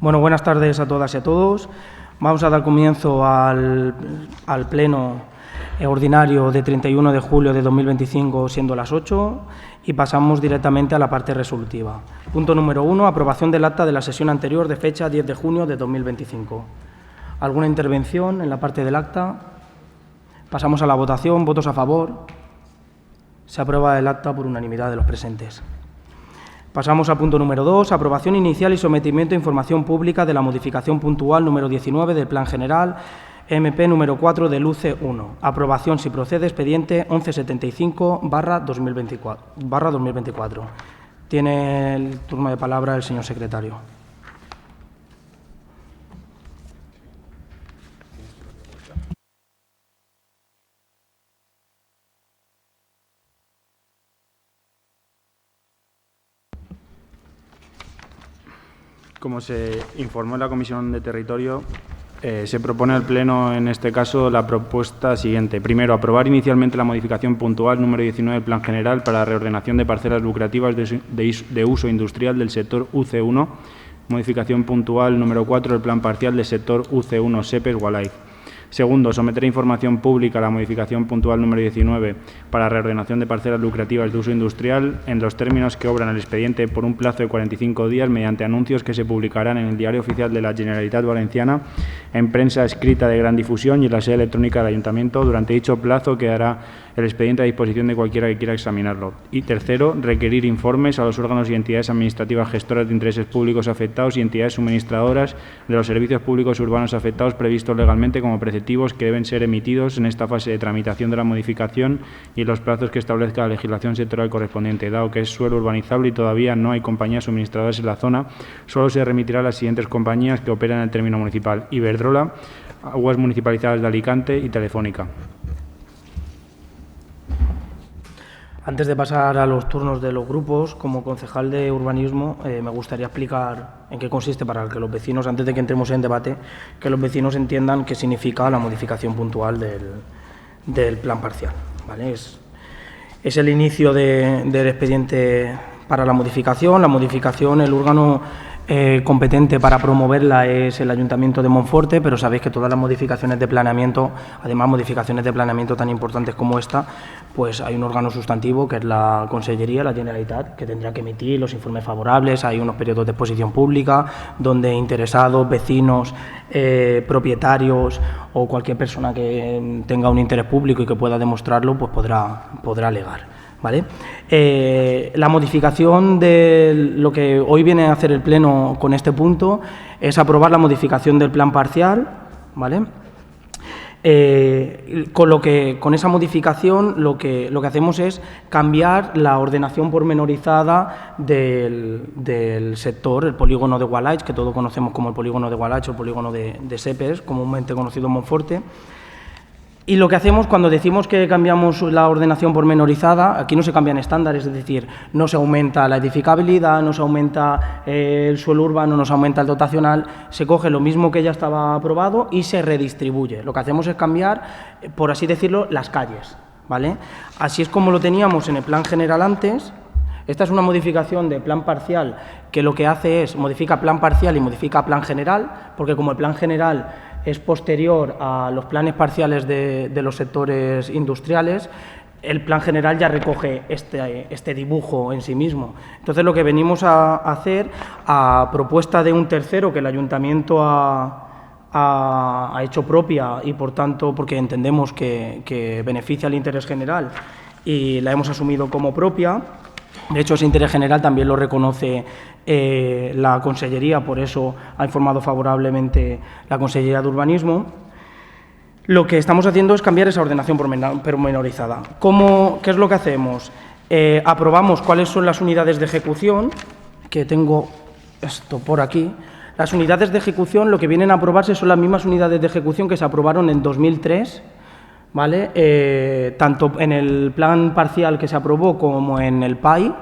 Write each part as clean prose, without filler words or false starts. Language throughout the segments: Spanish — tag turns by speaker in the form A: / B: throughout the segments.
A: Bueno, buenas tardes a todas y a todos. Vamos a dar comienzo al pleno ordinario de 31 de julio de 2025, siendo las 8, y pasamos directamente a la parte resolutiva. Punto número 1, aprobación del acta de la sesión anterior de fecha 10 de junio de 2025. ¿Alguna intervención en la parte del acta? Pasamos a la votación. ¿Votos a favor? Se aprueba el acta por unanimidad de los presentes. Pasamos al punto número 2, aprobación inicial y sometimiento a información pública de la modificación puntual número 19 del Plan General MP número 4 del UC1. Aprobación, si procede, expediente 1175/2024. Tiene el turno de palabra el señor secretario.
B: Como se informó en la Comisión de Territorio, se propone al Pleno, en este caso, la propuesta siguiente. Primero, aprobar inicialmente la modificación puntual número 19 del Plan General para la reordenación de parcelas lucrativas de uso industrial del sector UC1, modificación puntual número 4 del Plan Parcial del sector UC1 SEPES-Gualaiz. Segundo, someter a información pública la modificación puntual número 19 para reordenación de parcelas lucrativas de uso industrial en los términos que obran el expediente por un plazo de 45 días mediante anuncios que se publicarán en el Diario Oficial de la Generalitat Valenciana, en prensa escrita de gran difusión y en la sede electrónica del Ayuntamiento. Durante dicho plazo quedará el expediente a disposición de cualquiera que quiera examinarlo. Y tercero, requerir informes a los órganos y entidades administrativas gestoras de intereses públicos afectados y entidades suministradoras de los servicios públicos urbanos afectados previstos legalmente como preceptivos que deben ser emitidos en esta fase de tramitación de la modificación y en los plazos que establezca la legislación sectorial correspondiente. Dado que es suelo urbanizable y todavía no hay compañías suministradoras en la zona, solo se remitirá a las siguientes compañías que operan en el término municipal: Iberdrola, Aguas Municipalizadas de Alicante y Telefónica.
A: Antes de pasar a los turnos de los grupos, como concejal de urbanismo, me gustaría explicar en qué consiste, para que los vecinos, antes de que entremos en debate, que los vecinos entiendan qué significa la modificación puntual del plan parcial, ¿vale? Es el inicio del expediente para la modificación. La modificación, el órgano competente para promoverla es el Ayuntamiento de Monforte, pero sabéis que todas las modificaciones de planeamiento, además modificaciones de planeamiento tan importantes como esta, pues hay un órgano sustantivo que es la Consellería, la Generalitat, que tendrá que emitir los informes favorables. Hay unos periodos de exposición pública donde interesados, vecinos, propietarios o cualquier persona que tenga un interés público y que pueda demostrarlo, pues podrá alegar. ¿Vale? La modificación de lo que hoy viene a hacer el Pleno con este punto es aprobar la modificación del plan parcial, ¿vale? Con esa modificación lo que hacemos es cambiar la ordenación pormenorizada del sector, el polígono de Gualaiz, que todos conocemos como el polígono de Gualaiz o el polígono de SEPES, comúnmente conocido en Monforte. Y lo que hacemos cuando decimos que cambiamos la ordenación pormenorizada, aquí no se cambian estándares, es decir, no se aumenta la edificabilidad, no se aumenta el suelo urbano, no se aumenta el dotacional, se coge lo mismo que ya estaba aprobado y se redistribuye. Lo que hacemos es cambiar, por así decirlo, las calles, ¿vale? Así es como lo teníamos en el plan general antes. Esta es una modificación de plan parcial que lo que hace es modifica plan parcial y modifica plan general, porque como el plan general es posterior a los planes parciales de los sectores industriales, el plan general ya recoge este dibujo en sí mismo. Entonces, lo que venimos a hacer, a propuesta de un tercero que el Ayuntamiento ha hecho propia y, por tanto, porque entendemos que beneficia al interés general y la hemos asumido como propia. De hecho, ese interés general también lo reconoce la Consellería, por eso ha informado favorablemente la Consellería de Urbanismo. Lo que estamos haciendo es cambiar esa ordenación pormenorizada. ¿Qué es lo que hacemos? Aprobamos cuáles son las unidades de ejecución, que tengo esto por aquí. Las unidades de ejecución, lo que vienen a aprobarse son las mismas unidades de ejecución que se aprobaron en 2003, ¿vale? Tanto en el plan parcial que se aprobó como en el PAI.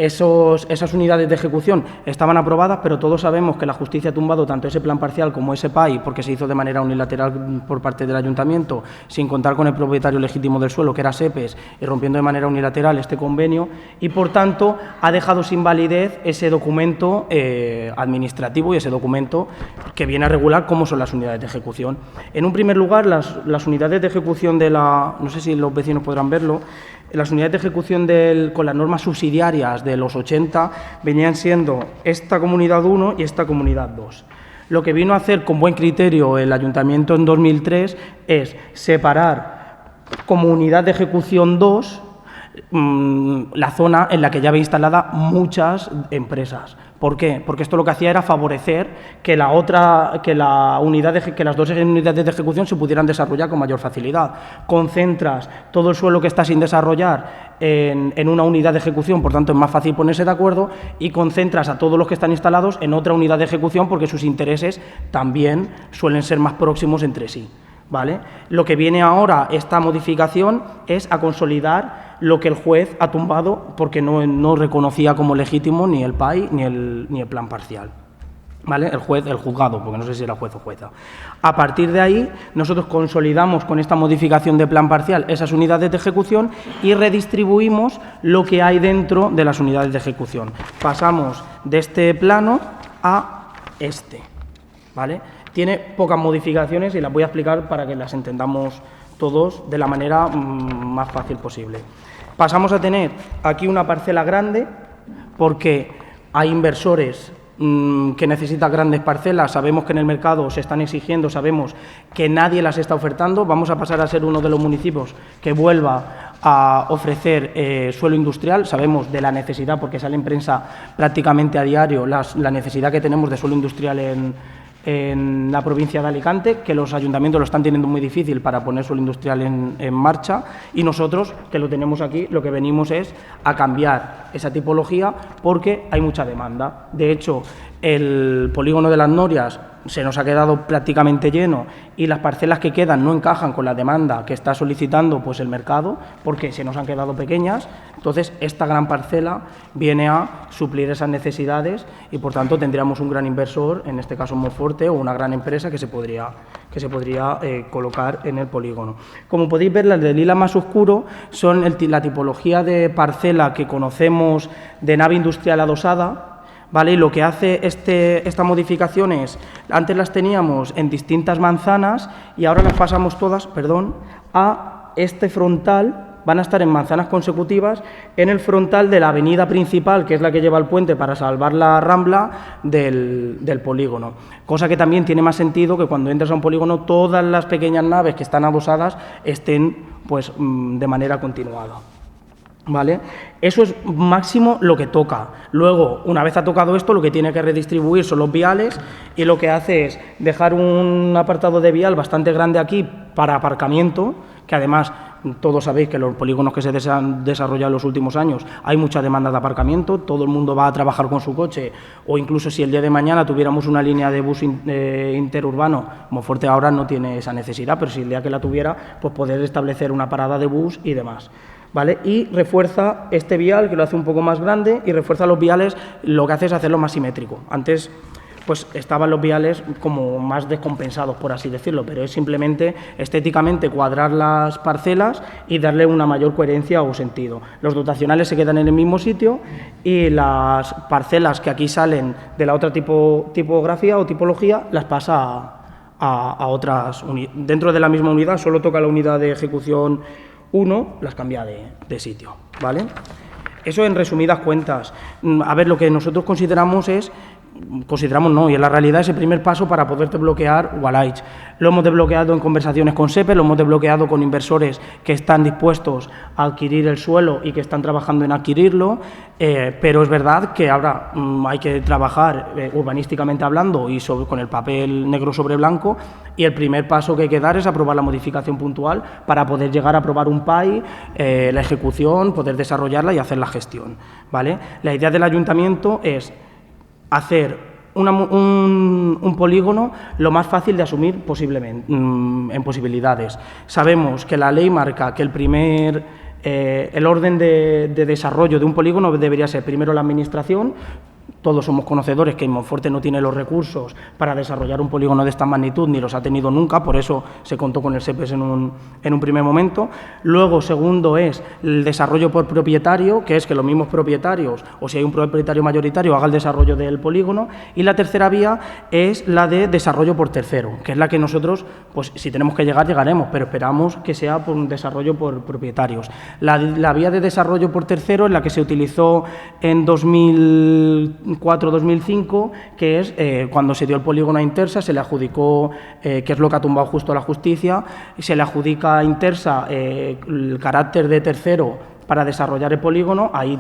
A: esas unidades de ejecución estaban aprobadas, pero todos sabemos que la justicia ha tumbado tanto ese plan parcial como ese PAI, porque se hizo de manera unilateral por parte del Ayuntamiento, sin contar con el propietario legítimo del suelo, que era SEPES, y rompiendo de manera unilateral este convenio, y por tanto ha dejado sin validez ese documento administrativo y ese documento que viene a regular cómo son las unidades de ejecución. En un primer lugar, las unidades de ejecución de la... no sé si los vecinos podrán verlo. Las unidades de ejecución con las normas subsidiarias de los 80 venían siendo esta comunidad 1 y esta comunidad 2. Lo que vino a hacer con buen criterio el Ayuntamiento en 2003 es separar como unidad de ejecución 2 la zona en la que ya había instalada muchas empresas. ¿Por qué? Porque esto lo que hacía era favorecer que las dos unidades de ejecución se pudieran desarrollar con mayor facilidad. Concentras todo el suelo que está sin desarrollar en una unidad de ejecución, por tanto es más fácil ponerse de acuerdo, y concentras a todos los que están instalados en otra unidad de ejecución porque sus intereses también suelen ser más próximos entre sí. ¿Vale? Lo que viene ahora, esta modificación, es a consolidar lo que el juez ha tumbado porque no reconocía como legítimo ni el PAI ni el plan parcial. ¿Vale? El juzgado, porque no sé si era juez o jueza. A partir de ahí, nosotros consolidamos con esta modificación de plan parcial esas unidades de ejecución y redistribuimos lo que hay dentro de las unidades de ejecución. Pasamos de este plano a este. ¿Vale? Tiene pocas modificaciones y las voy a explicar para que las entendamos todos de la manera más fácil posible. Pasamos a tener aquí una parcela grande porque hay inversores que necesitan grandes parcelas, sabemos que en el mercado se están exigiendo, sabemos que nadie las está ofertando, vamos a pasar a ser uno de los municipios que vuelva a ofrecer suelo industrial, sabemos de la necesidad, porque sale en prensa prácticamente a diario, la necesidad que tenemos de suelo industrial en la provincia de Alicante, que los ayuntamientos lo están teniendo muy difícil para poner suelo industrial en marcha, y nosotros, que lo tenemos aquí, lo que venimos es a cambiar esa tipología porque hay mucha demanda. De hecho, el polígono de las Norias se nos ha quedado prácticamente lleno y las parcelas que quedan no encajan con la demanda que está solicitando pues el mercado porque se nos han quedado pequeñas. Entonces, esta gran parcela viene a suplir esas necesidades y, por tanto, tendríamos un gran inversor, en este caso Monforte, o una gran empresa que se podría colocar en el polígono. Como podéis ver, las de lila más oscuro son la tipología de parcela que conocemos de nave industrial adosada. ¿Vale? Y lo que hace esta modificación es, antes las teníamos en distintas manzanas y ahora las pasamos todas, a este frontal. Van a estar en manzanas consecutivas en el frontal de la avenida principal, que es la que lleva el puente para salvar la rambla del polígono. Cosa que también tiene más sentido que cuando entras a un polígono todas las pequeñas naves que están adosadas estén pues, de manera continuada. ¿Vale? Eso es máximo lo que toca. Luego, una vez ha tocado esto, lo que tiene que redistribuir son los viales y lo que hace es dejar un apartado de vial bastante grande aquí para aparcamiento, que además todos sabéis que los polígonos que se han desarrollado en los últimos años hay mucha demanda de aparcamiento, todo el mundo va a trabajar con su coche, o incluso si el día de mañana tuviéramos una línea de bus interurbano, Monforte ahora no tiene esa necesidad, pero si el día que la tuviera, pues poder establecer una parada de bus y demás. ¿Vale? Y refuerza este vial, que lo hace un poco más grande, y refuerza los viales, lo que hace es hacerlo más simétrico. Antes pues estaban los viales como más descompensados, por así decirlo, pero es simplemente estéticamente cuadrar las parcelas y darle una mayor coherencia o sentido. Los dotacionales se quedan en el mismo sitio y las parcelas que aquí salen de la otra tipografía o tipología las pasa a otras unidades. Dentro de la misma unidad solo toca la unidad de ejecución 1, las cambia de sitio, ¿vale? Eso en resumidas cuentas. A ver, lo que nosotros consideramos no, y en la realidad es el primer paso para poder desbloquear Wallach. Lo hemos desbloqueado en conversaciones con SEPE, lo hemos desbloqueado con inversores que están dispuestos a adquirir el suelo y que están trabajando en adquirirlo, pero es verdad que ahora hay que trabajar urbanísticamente hablando y con el papel negro sobre blanco, y el primer paso que hay que dar es aprobar la modificación puntual para poder llegar a aprobar un PAI, la ejecución, poder desarrollarla y hacer la gestión, ¿vale? La idea del ayuntamiento es hacer un polígono lo más fácil de asumir posiblemente, en posibilidades. Sabemos que la ley marca que el primer El orden de desarrollo de un polígono debería ser primero la administración. Todos somos conocedores que Monforte no tiene los recursos para desarrollar un polígono de esta magnitud, ni los ha tenido nunca, por eso se contó con el SEPES en un primer momento. Luego, segundo, es el desarrollo por propietario, que es que los mismos propietarios, o si hay un propietario mayoritario, haga el desarrollo del polígono. Y la tercera vía es la de desarrollo por tercero, que es la que nosotros, pues si tenemos que llegar, llegaremos, pero esperamos que sea por un desarrollo por propietarios. La vía de desarrollo por tercero es la que se utilizó en 2004-2005, que es cuando se dio el polígono a Intersa, se le adjudicó, que es lo que ha tumbado justo la justicia, se le adjudica a Intersa el carácter de tercero para desarrollar el polígono. Ahí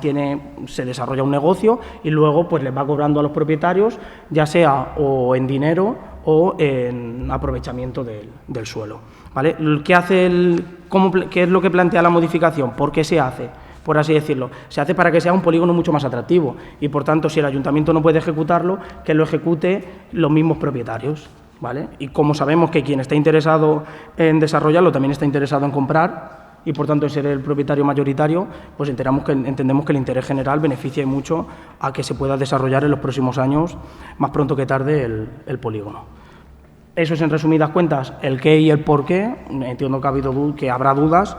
A: se desarrolla un negocio y luego pues les va cobrando a los propietarios, ya sea o en dinero o en aprovechamiento del suelo, ¿vale? ¿Qué es lo que plantea la modificación? ¿Por qué se hace? Por así decirlo, se hace para que sea un polígono mucho más atractivo y, por tanto, si el ayuntamiento no puede ejecutarlo, que lo ejecute los mismos propietarios, ¿vale? Y como sabemos que quien está interesado en desarrollarlo también está interesado en comprar y, por tanto, en ser el propietario mayoritario, pues entendemos que el interés general beneficia mucho a que se pueda desarrollar en los próximos años, más pronto que tarde, el polígono. Eso es, en resumidas cuentas, el qué y el por qué. Entiendo que habrá dudas,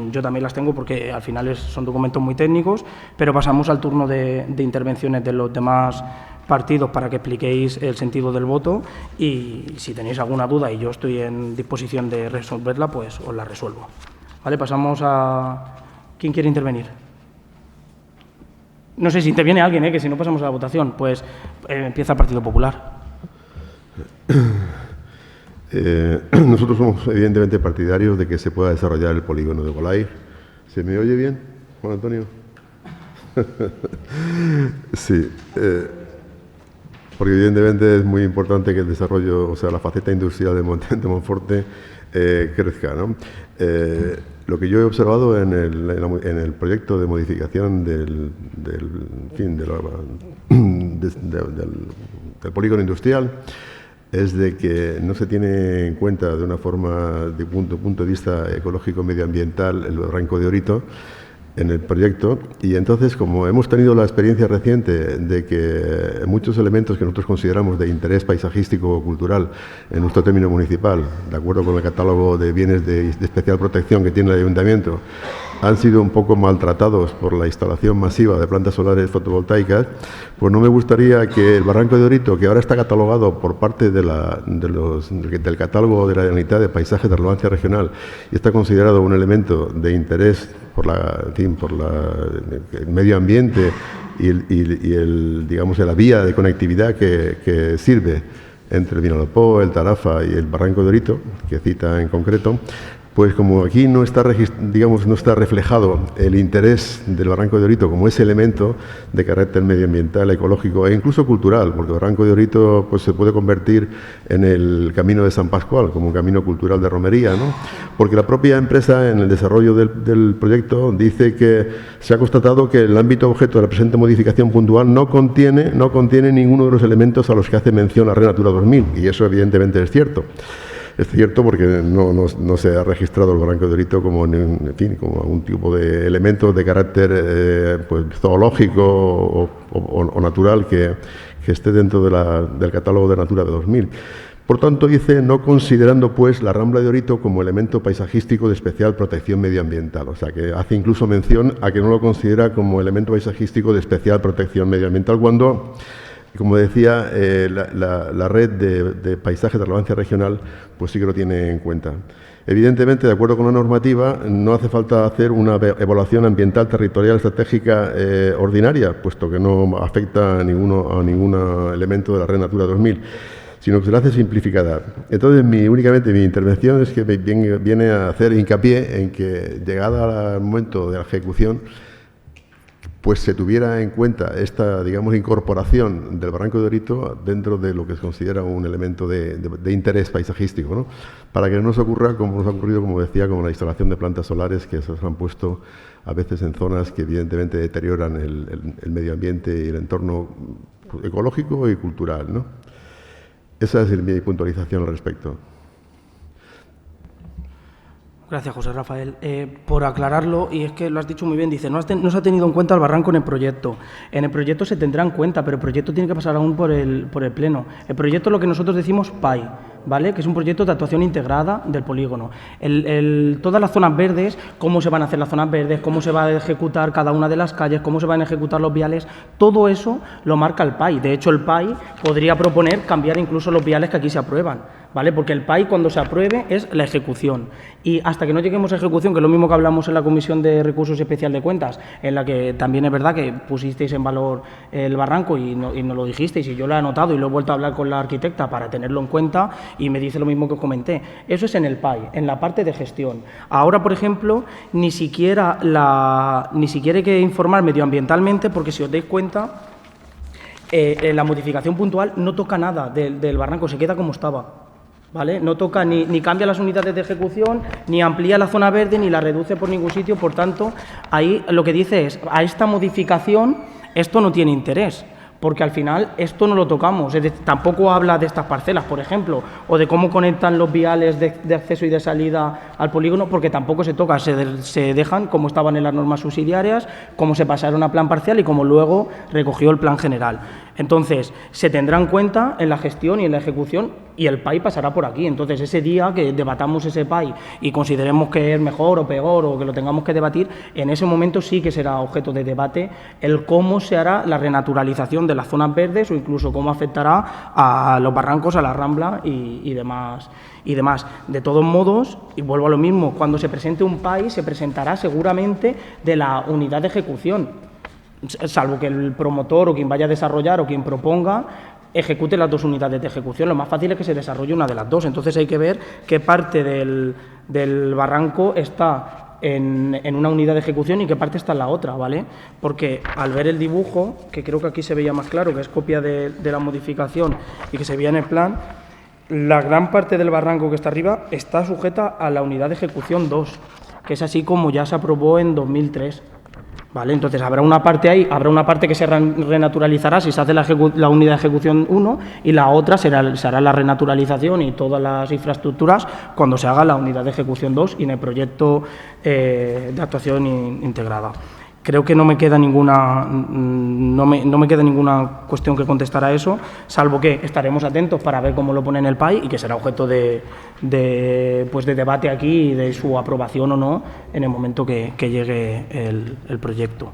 A: yo también las tengo porque al final son documentos muy técnicos, pero pasamos al turno de intervenciones de los demás partidos para que expliquéis el sentido del voto y si tenéis alguna duda y yo estoy en disposición de resolverla, pues os la resuelvo. Vale, pasamos a... ¿Quién quiere intervenir? No sé si interviene alguien, que si no pasamos a la votación. Pues empieza el Partido Popular.
C: Nosotros somos evidentemente partidarios de que se pueda desarrollar el polígono de Golay. ¿Se me oye bien, Juan Antonio? Sí, porque evidentemente es muy importante que el desarrollo, o sea, la faceta industrial de Monforte crezca, ¿no? Lo que yo he observado en el proyecto de modificación del polígono industrial es de que no se tiene en cuenta de una forma, de punto de vista ecológico medioambiental, el barranco de Orito en el proyecto, y entonces, como hemos tenido la experiencia reciente de que muchos elementos que nosotros consideramos de interés paisajístico o cultural en nuestro término municipal, de acuerdo con el catálogo de bienes de especial protección que tiene el ayuntamiento, han sido un poco maltratados por la instalación masiva de plantas solares fotovoltaicas, pues no me gustaría que el barranco de Orito, que ahora está catalogado por parte del catálogo de la Unidad de Paisajes de Relevancia Regional y está considerado un elemento de interés por el medio ambiente y la vía de conectividad que sirve entre el Vinalopó, el Tarafa y el barranco de Orito, que cita en concreto, pues como aquí no está reflejado el interés del barranco de Orito como ese elemento de carácter medioambiental, ecológico e incluso cultural, porque el barranco de Orito pues, se puede convertir en el camino de San Pascual, como un camino cultural de romería, ¿no? Porque la propia empresa en el desarrollo del proyecto dice que se ha constatado que el ámbito objeto de la presente modificación puntual no contiene ninguno de los elementos a los que hace mención la Red Natura 2000, y eso evidentemente es cierto. Es cierto porque no se ha registrado el barranco de Orito como algún tipo de elemento de carácter zoológico o natural que esté dentro del catálogo de Natura 2000. Por tanto, dice, no considerando pues la Rambla de Orito como elemento paisajístico de especial protección medioambiental. O sea, que hace incluso mención a que no lo considera como elemento paisajístico de especial protección medioambiental cuando... Como decía, la red de paisajes de relevancia regional pues sí que lo tiene en cuenta. Evidentemente, de acuerdo con la normativa, no hace falta hacer una evaluación ambiental territorial estratégica ordinaria, puesto que no afecta a ningún elemento de la Red Natura 2000, sino que se la hace simplificada. Entonces, únicamente mi intervención es que viene a hacer hincapié en que, llegada al momento de la ejecución, pues se tuviera en cuenta esta, incorporación del barranco de Orito dentro de lo que se considera un elemento de interés paisajístico, ¿no? Para que no nos ocurra, como nos ha ocurrido, como decía, con la instalación de plantas solares que se han puesto a veces en zonas que evidentemente deterioran el medio ambiente y el entorno ecológico y cultural, ¿no? Esa es mi puntualización al respecto.
A: Gracias, José Rafael. Por aclararlo, y es que lo has dicho muy bien, dice, no se ha tenido en cuenta el barranco en el proyecto. En el proyecto se tendrá en cuenta, pero el proyecto tiene que pasar aún por el Pleno. El proyecto es lo que nosotros decimos PAI, ¿vale? Que es un proyecto de actuación integrada del polígono. Todas las zonas verdes, cómo se van a hacer las zonas verdes, cómo se va a ejecutar cada una de las calles, cómo se van a ejecutar los viales, todo eso lo marca el PAI. De hecho, el PAI podría proponer cambiar incluso los viales que aquí se aprueban, ¿vale? Porque el PAI, cuando se apruebe, es la ejecución. Y hasta que no lleguemos a ejecución, que es lo mismo que hablamos en la Comisión de Recursos Especial de Cuentas, en la que también es verdad que pusisteis en valor el barranco y nos lo dijisteis, y yo lo he anotado y lo he vuelto a hablar con la arquitecta para tenerlo en cuenta, y me dice lo mismo que os comenté. Eso es en el PAI, en la parte de gestión. Ahora, por ejemplo, ni siquiera hay que informar medioambientalmente, porque si os dais cuenta, la modificación puntual no toca nada del barranco, se queda como estaba. ¿Vale? No toca ni cambia las unidades de ejecución, ni amplía la zona verde, ni la reduce por ningún sitio. Por tanto, ahí lo que dice es, a esta modificación esto no tiene interés, porque al final esto no lo tocamos. Es decir, tampoco habla de estas parcelas, por ejemplo, o de cómo conectan los viales de acceso y de salida al polígono, porque tampoco se toca, se dejan como estaban en las normas subsidiarias, como se pasaron a plan parcial y como luego recogió el plan general. Entonces, se tendrá en cuenta en la gestión y en la ejecución, y el PAI pasará por aquí. Entonces, ese día que debatamos ese PAI y consideremos que es mejor o peor, o que lo tengamos que debatir, en ese momento sí que será objeto de debate el cómo se hará la renaturalización de las zonas verdes, o incluso cómo afectará a los barrancos, a la Rambla y demás. De todos modos, y vuelvo a lo mismo, cuando se presente un PAI se presentará seguramente de la unidad de ejecución, salvo que el promotor o quien vaya a desarrollar o quien proponga ejecute las dos unidades de ejecución. Lo más fácil es que se desarrolle una de las dos. Entonces hay que ver qué parte del barranco está en una unidad de ejecución y qué parte está en la otra, ¿vale? Porque al ver el dibujo, que creo que aquí se veía más claro, que es copia de la modificación y que se veía en el plan, la gran parte del barranco que está arriba está sujeta a la unidad de ejecución 2, que es así como ya se aprobó en 2003. ¿Vale? Entonces habrá una parte ahí, habrá una parte que se renaturalizará si se hace la unidad de ejecución 1, y la otra se hará la renaturalización y todas las infraestructuras cuando se haga la unidad de ejecución 2 y en el proyecto de actuación integrada. Creo que no me queda ninguna cuestión que contestar a eso, salvo que estaremos atentos para ver cómo lo pone en el PAI y que será objeto de debate aquí y de su aprobación o no en el momento que llegue el proyecto.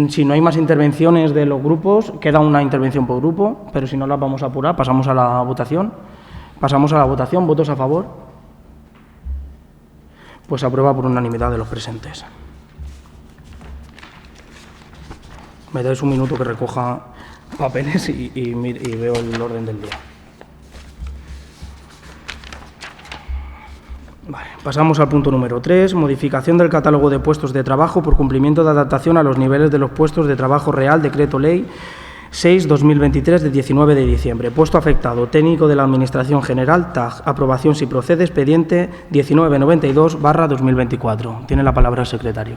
A: Si no hay más intervenciones de los grupos, queda una intervención por grupo, pero si no las vamos a apurar, pasamos a la votación. ¿Votos a favor? Pues se aprueba por unanimidad de los presentes. Me dais un minuto que recoja papeles y veo el orden del día. Vale, pasamos al punto número 3, modificación del catálogo de puestos de trabajo por cumplimiento de adaptación a los niveles de los puestos de trabajo real, decreto ley 6/2023 de 19 de diciembre. Puesto afectado, técnico de la Administración General, TAG. Aprobación si procede, expediente 1992/2024. Tiene la palabra el secretario.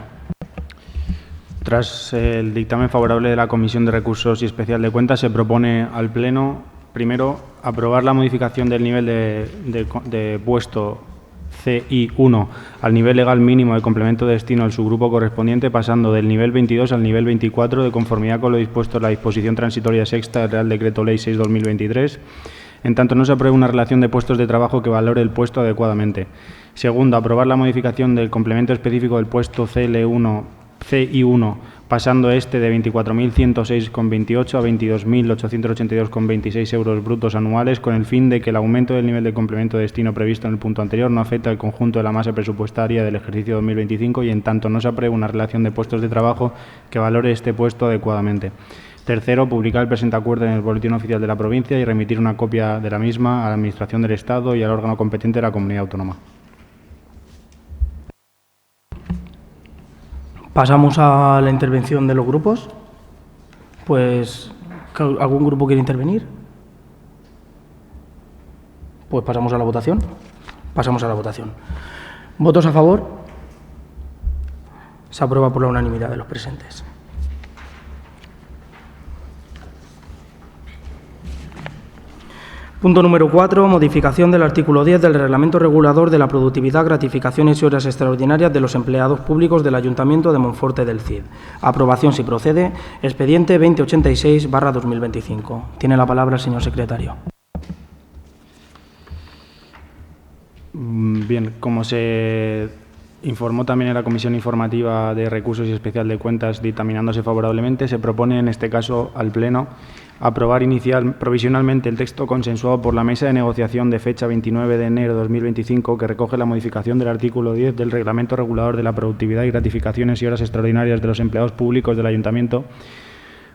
B: Tras el dictamen favorable de la Comisión de Recursos y Especial de Cuentas, se propone al Pleno, primero, aprobar la modificación del nivel de puesto CI1 al nivel legal mínimo de complemento de destino al subgrupo correspondiente, pasando del nivel 22 al nivel 24, de conformidad con lo dispuesto en la disposición transitoria sexta del Real Decreto Ley 6/2023, en tanto no se apruebe una relación de puestos de trabajo que valore el puesto adecuadamente. Segundo, aprobar la modificación del complemento específico del puesto CI1, pasando este de 24.106,28 a 22.882,26 euros brutos anuales, con el fin de que el aumento del nivel de complemento de destino previsto en el punto anterior no afecte al conjunto de la masa presupuestaria del ejercicio 2025 y, en tanto, no se apruebe una relación de puestos de trabajo que valore este puesto adecuadamente. Tercero, publicar el presente acuerdo en el Boletín Oficial de la Provincia y remitir una copia de la misma a la Administración del Estado y al órgano competente de la Comunidad Autónoma.
A: Pasamos a la intervención de los grupos. Pues, ¿algún grupo quiere intervenir? Pues pasamos a la votación. ¿Votos a favor? Se aprueba por la unanimidad de los presentes. Punto número 4. Modificación del artículo 10 del Reglamento Regulador de la Productividad, Gratificaciones y Horas Extraordinarias de los Empleados Públicos del Ayuntamiento de Monforte del Cid. Aprobación, si procede, expediente 2086/2025. Tiene la palabra el señor secretario.
B: Bien, como se informó también en la Comisión Informativa de Recursos y Especial de Cuentas, dictaminándose favorablemente, se propone en este caso al Pleno aprobar provisionalmente el texto consensuado por la Mesa de Negociación de fecha 29 de enero de 2025, que recoge la modificación del artículo 10 del Reglamento Regulador de la Productividad y Gratificaciones y Horas Extraordinarias de los Empleados Públicos del Ayuntamiento,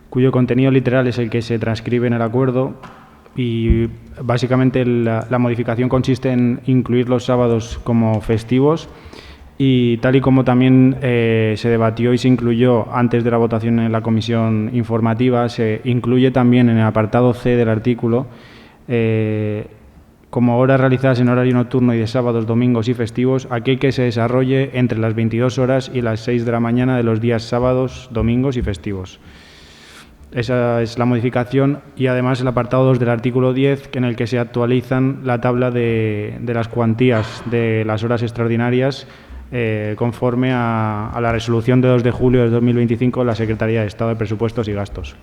B: cuyo contenido literal es el que se transcribe en el acuerdo. Y básicamente la modificación consiste en incluir los sábados como festivos, y tal y como también se debatió y se incluyó antes de la votación en la comisión informativa, se incluye también en el apartado C del artículo como horas realizadas en horario nocturno y de sábados, domingos y festivos, aquel que se desarrolle entre las 22 horas y las 6 de la mañana de los días sábados, domingos y festivos. Esa es la modificación, y además el apartado 2 del artículo 10, en el que se actualizan la tabla de las cuantías de las horas extraordinarias conforme a la resolución de 2 de julio de 2025 de la Secretaría de Estado de Presupuestos y Gastos.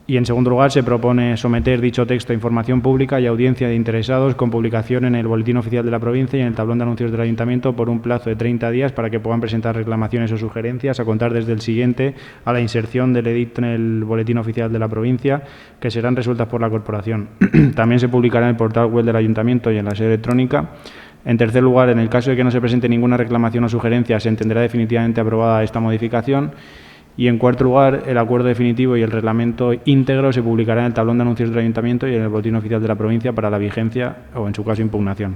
B: Y, en segundo lugar, se propone someter dicho texto a información pública y audiencia de interesados con publicación en el Boletín Oficial de la Provincia y en el tablón de anuncios del Ayuntamiento por un plazo de 30 días para que puedan presentar reclamaciones o sugerencias a contar desde el siguiente a la inserción del edicto en el Boletín Oficial de la Provincia, que serán resueltas por la Corporación. También se publicará en el portal web del Ayuntamiento y en la sede electrónica. En tercer lugar, en el caso de que no se presente ninguna reclamación o sugerencia, se entenderá definitivamente aprobada esta modificación. Y, en cuarto lugar, el acuerdo definitivo y el reglamento íntegro se publicará en el tablón de anuncios del Ayuntamiento y en el Boletín Oficial de la Provincia para la vigencia o, en su caso, impugnación.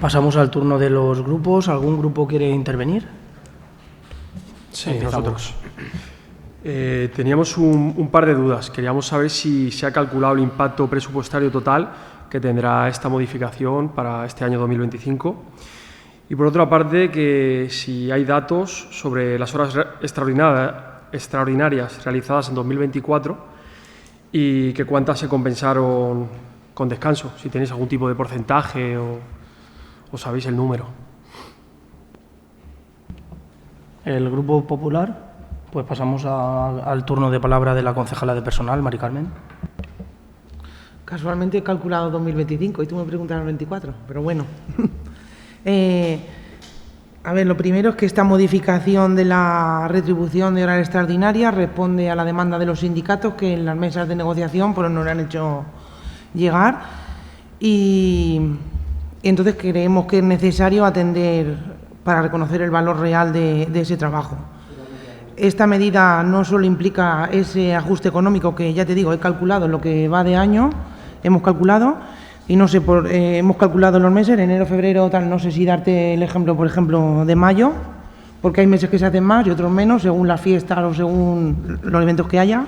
A: Pasamos al turno de los grupos. ¿Algún grupo quiere intervenir?
D: Sí, nosotros. Teníamos un par de dudas. Queríamos saber si se ha calculado el impacto presupuestario total que tendrá esta modificación para este año 2025. Y, por otra parte, que si hay datos sobre las horas extraordinarias realizadas en 2024 y que cuántas se compensaron con descanso, si tenéis algún tipo de porcentaje o sabéis el número.
A: El Grupo Popular, pues pasamos al turno de palabra de la concejala de personal, Mari Carmen.
E: Casualmente he calculado 2025 y tú me preguntas el 24, pero bueno. A ver, lo primero es que esta modificación de la retribución de horas extraordinarias responde a la demanda de los sindicatos que en las mesas de negociación pues nos lo han hecho llegar, y entonces creemos que es necesario atender para reconocer el valor real de ese trabajo. Esta medida no solo implica ese ajuste económico que, ya te digo, he calculado en lo que va de año, hemos calculado. Y no sé, hemos calculado los meses, enero, febrero, tal, no sé si darte el ejemplo, por ejemplo, de mayo, porque hay meses que se hacen más y otros menos, según las fiestas o según los eventos que haya.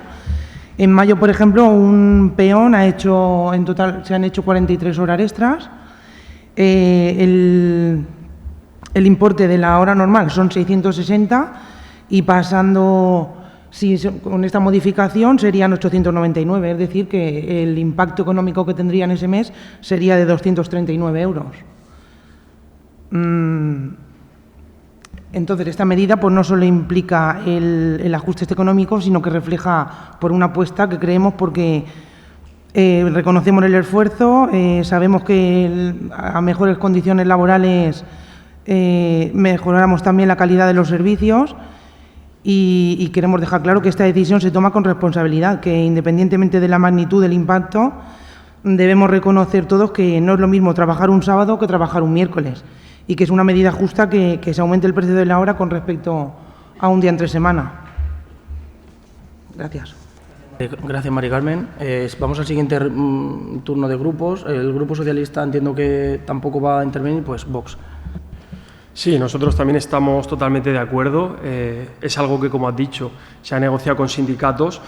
E: En mayo, por ejemplo, un peón en total se han hecho 43 horas extras. El importe de la hora normal son 660 y pasando... Sí, con esta modificación serían 899, es decir, que el impacto económico que tendría en ese mes sería de 239 euros. Entonces, esta medida pues no solo implica el ajuste económico, sino que refleja por una apuesta que creemos porque reconocemos el esfuerzo, sabemos que a mejores condiciones laborales mejoramos también la calidad de los servicios. Y queremos dejar claro que esta decisión se toma con responsabilidad, que independientemente de la magnitud del impacto, debemos reconocer todos que no es lo mismo trabajar un sábado que trabajar un miércoles, y que es una medida justa que se aumente el precio de la hora con respecto a un día entre semana. Gracias.
A: Gracias, Mari Carmen. Vamos al siguiente turno de grupos. El Grupo Socialista entiendo que tampoco va a intervenir, pues Vox.
D: Sí, nosotros también estamos totalmente de acuerdo. Es algo que, como has dicho, se ha negociado con sindicatos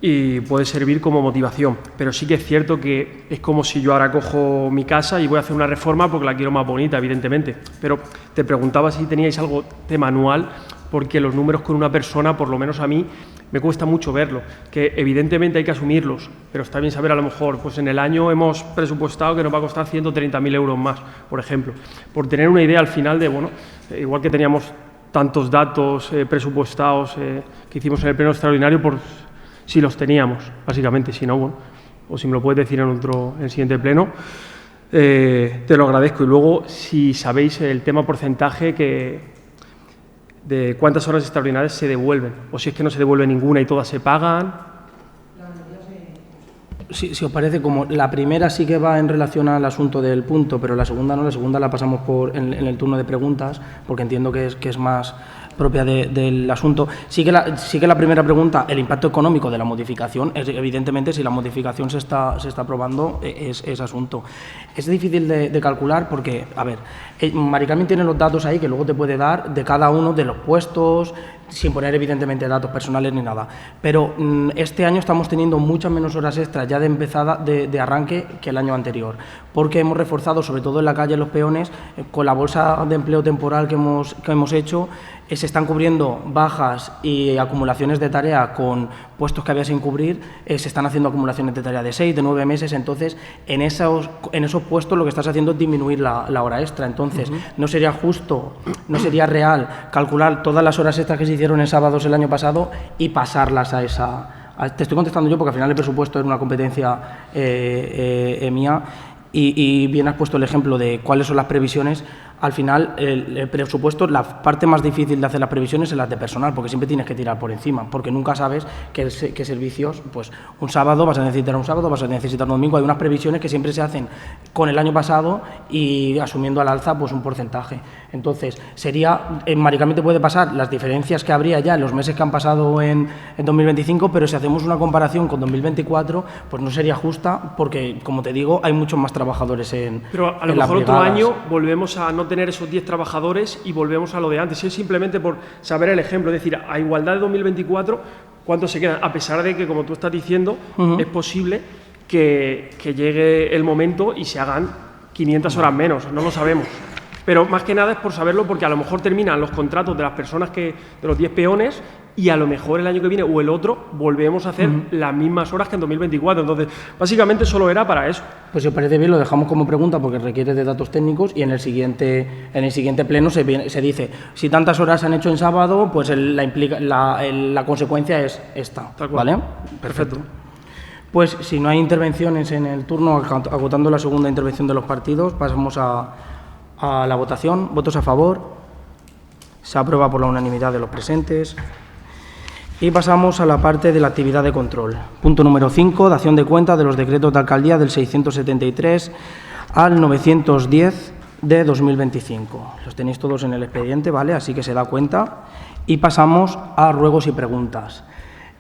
D: y puede servir como motivación. Pero sí que es cierto que es como si yo ahora cojo mi casa y voy a hacer una reforma porque la quiero más bonita, evidentemente. Pero te preguntaba si teníais algo de manual porque los números con una persona, por lo menos a mí, me cuesta mucho verlo, que evidentemente hay que asumirlos, pero está bien saber a lo mejor, pues en el año hemos presupuestado que nos va a costar 130.000 euros más, por ejemplo, por tener una idea al final de, bueno, igual que teníamos tantos datos presupuestados que hicimos en el pleno extraordinario, por si los teníamos, básicamente, si no, bueno, o si me lo puedes decir en el siguiente pleno, te lo agradezco. Y luego, si sabéis el tema porcentaje de cuántas horas extraordinarias se devuelven, o si es que no se devuelve ninguna y todas se pagan.
A: Si os parece, como la primera sí que va en relación al asunto del punto, pero la segunda no, la segunda la pasamos en el turno de preguntas, porque entiendo que es más propia del asunto. Sí que la primera pregunta, el impacto económico de la modificación, evidentemente si la modificación se está aprobando, es asunto. Es difícil de calcular porque, a ver, Mari Carmen tiene los datos ahí que luego te puede dar de cada uno de los puestos, sin poner evidentemente datos personales ni nada. Pero este año estamos teniendo muchas menos horas extras ya de empezada, de arranque, que el año anterior, porque hemos reforzado, sobre todo en la calle Los Peones, con la bolsa de empleo temporal que hemos hecho, se están cubriendo bajas y acumulaciones de tarea con puestos que había sin cubrir, se están haciendo acumulaciones de tarea de 6, de 9 meses, entonces en esos puestos lo que estás haciendo es disminuir la hora extra, entonces no sería justo, no sería real calcular todas las horas extras que se hicieron en sábados el año pasado y pasarlas a esa... Te estoy contestando yo porque al final el presupuesto es una competencia mía y bien has puesto el ejemplo de cuáles son las previsiones. Al final, el presupuesto, la parte más difícil de hacer las previsiones es la de personal, porque siempre tienes que tirar por encima, porque nunca sabes qué servicios, pues un sábado vas a necesitar un sábado, vas a necesitar un domingo. Hay unas previsiones que siempre se hacen con el año pasado y asumiendo al alza pues un porcentaje. Entonces, Mari Carmen te puede pasar las diferencias que habría ya en los meses que han pasado en 2025, pero si hacemos una comparación con 2024, pues no sería justa, porque, como te digo, hay muchos más trabajadores
D: Pero a lo mejor otro año volvemos a no tener esos 10 trabajadores y volvemos a lo de antes. Es simplemente por saber el ejemplo, es decir, a igualdad de 2024, ¿cuántos se quedan? A pesar de que, como tú estás diciendo, es posible que llegue el momento y se hagan 500 horas menos, no lo sabemos. Pero más que nada es por saberlo, porque a lo mejor terminan los contratos de las personas de los 10 peones y a lo mejor el año que viene o el otro volvemos a hacer las mismas horas que en 2024. Entonces, básicamente solo era para eso.
A: Pues si os parece bien, lo dejamos como pregunta porque requiere de datos técnicos y en el siguiente pleno se dice, si tantas horas se han hecho en sábado, pues la consecuencia es esta. ¿Vale? Perfecto. Pues si no hay intervenciones en el turno, agotando la segunda intervención de los partidos, pasamos a la votación. ¿Votos a favor? Se aprueba por la unanimidad de los presentes. Y pasamos a la parte de la actividad de control. Punto número 5, dación de cuenta de los decretos de alcaldía del 673 al 910 de 2025. Los tenéis todos en el expediente, ¿vale? Así que se da cuenta. Y pasamos a ruegos y preguntas.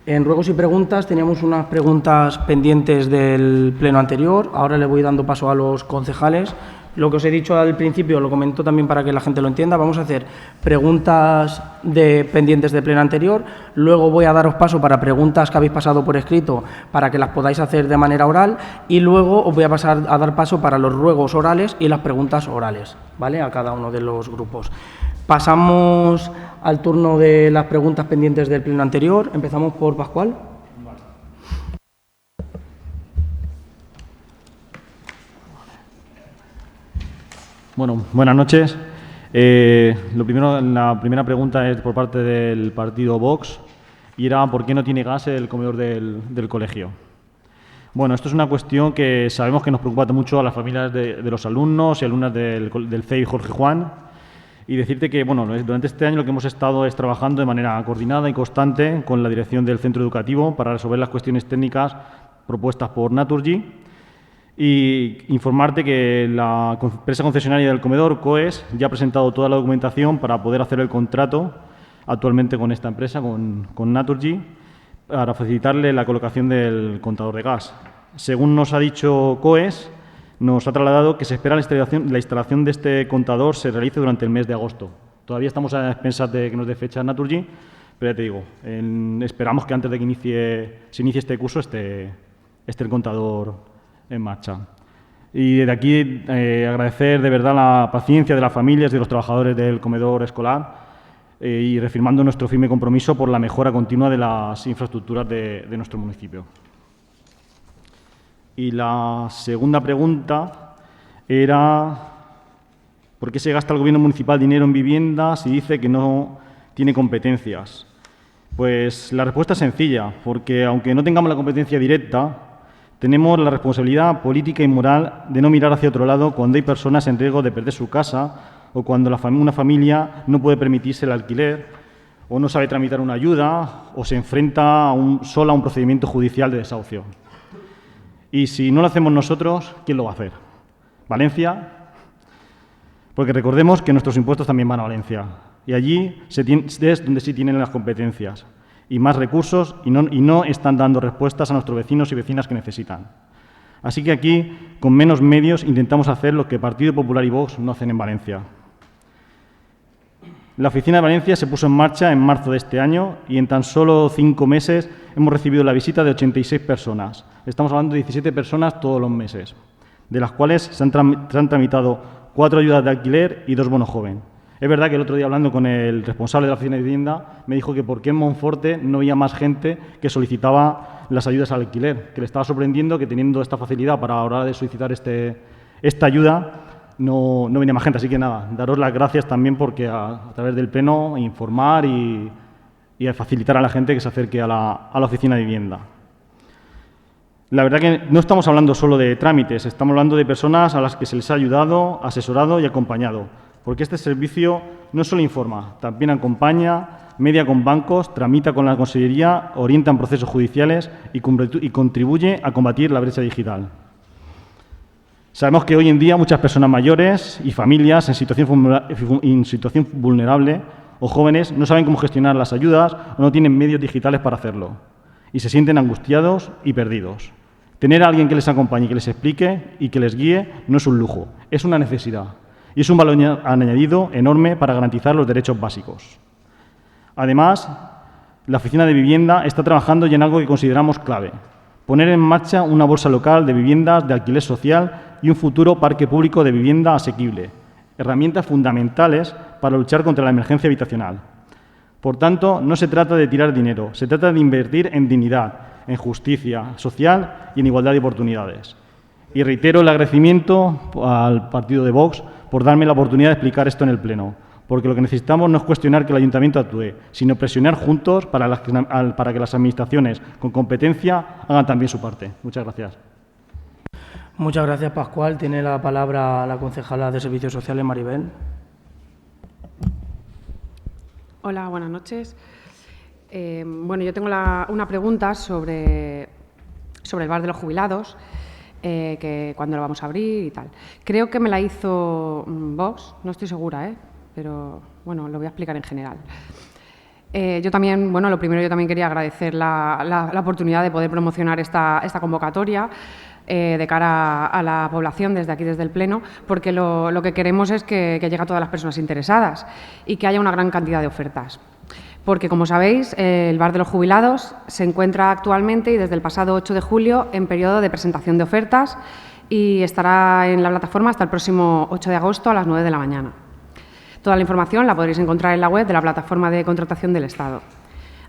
A: En ruegos y preguntas teníamos unas preguntas pendientes del pleno anterior. Ahora le voy dando paso a los concejales. Lo que os he dicho al principio lo comento también para que la gente lo entienda. Vamos a hacer preguntas pendientes de pleno anterior, luego voy a daros paso para preguntas que habéis pasado por escrito para que las podáis hacer de manera oral y luego os voy a pasar a dar paso para los ruegos orales y las preguntas orales, ¿vale? A cada uno de los grupos. Pasamos al turno de las preguntas pendientes del pleno anterior. Empezamos por Pascual.
F: Bueno, buenas noches. La primera pregunta es por parte del partido Vox y era ¿por qué no tiene gas el comedor del colegio? Bueno, esto es una cuestión que sabemos que nos preocupa mucho a las familias de los alumnos y alumnas del CEI Jorge Juan, y decirte que bueno, durante este año lo que hemos estado es trabajando de manera coordinada y constante con la dirección del centro educativo para resolver las cuestiones técnicas propuestas por Naturgy. Y informarte que la empresa concesionaria del comedor, COES, ya ha presentado toda la documentación para poder hacer el contrato actualmente con esta empresa, con Naturgy, para facilitarle la colocación del contador de gas. Según nos ha dicho COES, nos ha trasladado que se espera la instalación de este contador se realice durante el mes de agosto. Todavía estamos a expensas de que nos dé fecha Naturgy, pero ya te digo, esperamos que antes de que se inicie este curso esté el contador en marcha. Y desde aquí agradecer de verdad la paciencia de las familias y de los trabajadores del comedor escolar. y reafirmando nuestro firme compromiso por la mejora continua de las infraestructuras de nuestro municipio. Y la segunda pregunta era ¿por qué se gasta el Gobierno municipal dinero en vivienda si dice que no tiene competencias? Pues la respuesta es sencilla, porque aunque no tengamos la competencia directa, tenemos la responsabilidad política y moral de no mirar hacia otro lado cuando hay personas en riesgo de perder su casa o cuando una familia no puede permitirse el alquiler o no sabe tramitar una ayuda o se enfrenta sola a un procedimiento judicial de desahucio. Y si no lo hacemos nosotros, ¿quién lo va a hacer? ¿Valencia? Porque recordemos que nuestros impuestos también van a Valencia y allí es donde sí tienen las competencias y más recursos y no están dando respuestas a nuestros vecinos y vecinas que necesitan. Así que aquí, con menos medios, intentamos hacer lo que Partido Popular y Vox no hacen en Valencia. La oficina de Valencia se puso en marcha en marzo de este año y en tan solo 5 meses hemos recibido la visita de 86 personas. Estamos hablando de 17 personas todos los meses, de las cuales se han tramitado 4 ayudas de alquiler y 2 bonos joven. Es verdad que el otro día, hablando con el responsable de la oficina de vivienda, me dijo que por qué en Monforte no había más gente que solicitaba las ayudas al alquiler, que le estaba sorprendiendo que teniendo esta facilidad para a la hora de solicitar esta ayuda no venía más gente. Así que nada, daros las gracias también porque a través del Pleno informar y a facilitar a la gente que se acerque a la oficina de vivienda. La verdad que no estamos hablando solo de trámites, estamos hablando de personas a las que se les ha ayudado, asesorado y acompañado, porque este servicio no solo informa, también acompaña, media con bancos, tramita con la Consellería, orienta en procesos judiciales y contribuye a combatir la brecha digital. Sabemos que hoy en día muchas personas mayores y familias en situación vulnerable o jóvenes no saben cómo gestionar las ayudas o no tienen medios digitales para hacerlo y se sienten angustiados y perdidos. Tener a alguien que les acompañe, que les explique y que les guíe no es un lujo, es una necesidad y es un valor añadido enorme para garantizar los derechos básicos. Además, la Oficina de Vivienda está trabajando ya en algo que consideramos clave: poner en marcha una bolsa local de viviendas de alquiler social y un futuro parque público de vivienda asequible, herramientas fundamentales para luchar contra la emergencia habitacional. Por tanto, no se trata de tirar dinero, se trata de invertir en dignidad, en justicia social y en igualdad de oportunidades. Y reitero el agradecimiento al partido de Vox por darme la oportunidad de explicar esto en el Pleno, porque lo que necesitamos no es cuestionar que el Ayuntamiento actúe, sino presionar juntos para que las administraciones con competencia hagan también su parte. Muchas gracias.
A: Muchas gracias, Pascual. Tiene la palabra la concejala de Servicios Sociales, Maribel.
G: Hola, buenas noches. Bueno, yo tengo una pregunta sobre el bar de los jubilados, que cuándo lo vamos a abrir y tal. Creo que me la hizo Vox, no estoy segura, pero bueno, lo voy a explicar en general. Yo también quería agradecer la oportunidad de poder promocionar esta convocatoria de cara a la población desde aquí, desde el Pleno, porque lo que queremos es que llegue a todas las personas interesadas y que haya una gran cantidad de ofertas. Porque, como sabéis, el Bar de los Jubilados se encuentra actualmente y desde el pasado 8 de julio en periodo de presentación de ofertas y estará en la plataforma hasta el próximo 8 de agosto a las 9 de la mañana. Toda la información la podréis encontrar en la web de la plataforma de contratación del Estado.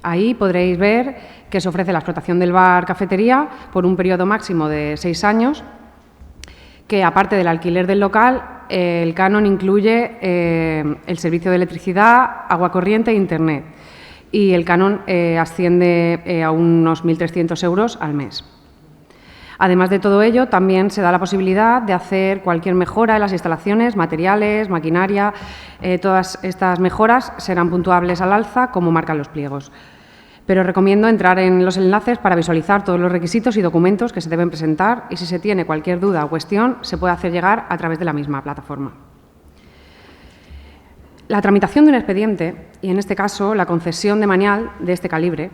G: Ahí podréis ver que se ofrece la explotación del bar cafetería por un periodo máximo de 6 años, que aparte del alquiler del local, el canon incluye el servicio de electricidad, agua corriente e Internet. Y el canon asciende a unos 1.300 euros al mes. Además de todo ello, también se da la posibilidad de hacer cualquier mejora en las instalaciones, materiales, maquinaria. Todas estas mejoras serán puntuables al alza, como marcan los pliegos. Pero recomiendo entrar en los enlaces para visualizar todos los requisitos y documentos que se deben presentar y, si se tiene cualquier duda o cuestión, se puede hacer llegar a través de la misma plataforma. La tramitación de un expediente, y en este caso la concesión de manial de este calibre,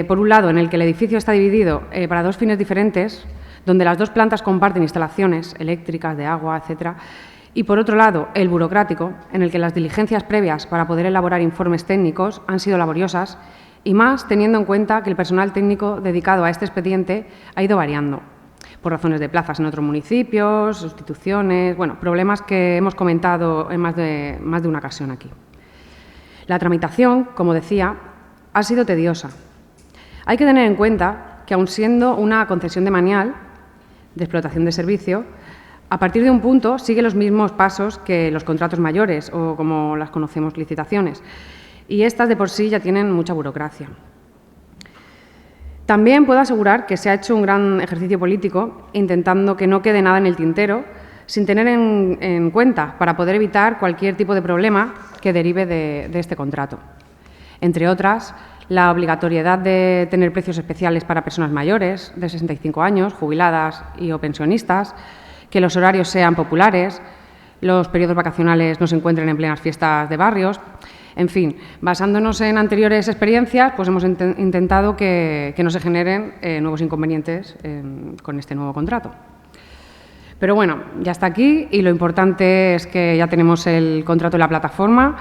G: por un lado, en el que el edificio está dividido para 2 fines diferentes, donde las 2 plantas comparten instalaciones eléctricas, de agua, etcétera, y, por otro lado, el burocrático, en el que las diligencias previas para poder elaborar informes técnicos han sido laboriosas, y más teniendo en cuenta que el personal técnico dedicado a este expediente ha ido variando, por razones de plazas en otros municipios, sustituciones, problemas que hemos comentado en más de una ocasión aquí. La tramitación, como decía, ha sido tediosa. Hay que tener en cuenta que, aun siendo una concesión de manial, de explotación de servicio, a partir de un punto sigue los mismos pasos que los contratos mayores o, como las conocemos, licitaciones. Y estas de por sí ya tienen mucha burocracia. También puedo asegurar que se ha hecho un gran ejercicio político intentando que no quede nada en el tintero sin tener en cuenta para poder evitar cualquier tipo de problema que derive de este contrato. Entre otras, la obligatoriedad de tener precios especiales para personas mayores de 65 años, jubiladas y o pensionistas, que los horarios sean populares, los periodos vacacionales no se encuentren en plenas fiestas de barrios. En fin, basándonos en anteriores experiencias, pues hemos intentado que no se generen nuevos inconvenientes con este nuevo contrato. Pero bueno, ya está aquí y lo importante es que ya tenemos el contrato en la plataforma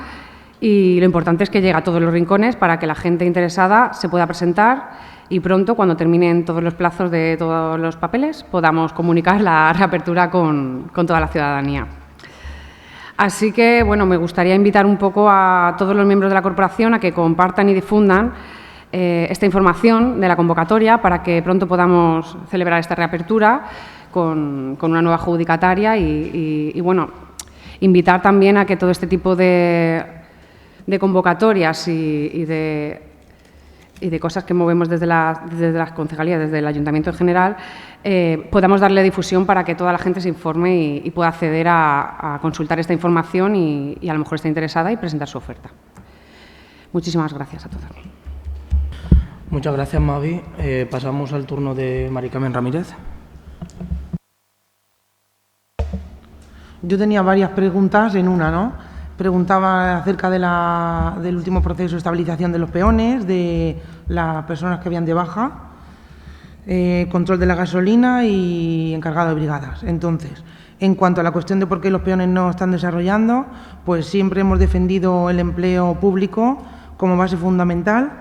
G: y lo importante es que llegue a todos los rincones para que la gente interesada se pueda presentar y pronto, cuando terminen todos los plazos de todos los papeles, podamos comunicar la reapertura con toda la ciudadanía. Así que, bueno, me gustaría invitar un poco a todos los miembros de la corporación a que compartan y difundan esta información de la convocatoria para que pronto podamos celebrar esta reapertura con una nueva adjudicataria y, bueno, invitar también a que todo este tipo de convocatorias y de cosas que movemos desde las concejalías, desde el Ayuntamiento en general, podamos darle difusión para que toda la gente se informe y pueda acceder a consultar esta información y a lo mejor está interesada y presentar su oferta. Muchísimas gracias a todos.
A: Muchas gracias, Mavi. Pasamos al turno de Mari Carmen Ramírez.
E: Yo tenía varias preguntas en una, ¿no? Preguntaba acerca del último proceso de estabilización de los peones, de las personas que habían de baja, control de la gasolina y encargado de brigadas. Entonces, en cuanto a la cuestión de por qué los peones no están desarrollando, pues siempre hemos defendido el empleo público como base fundamental.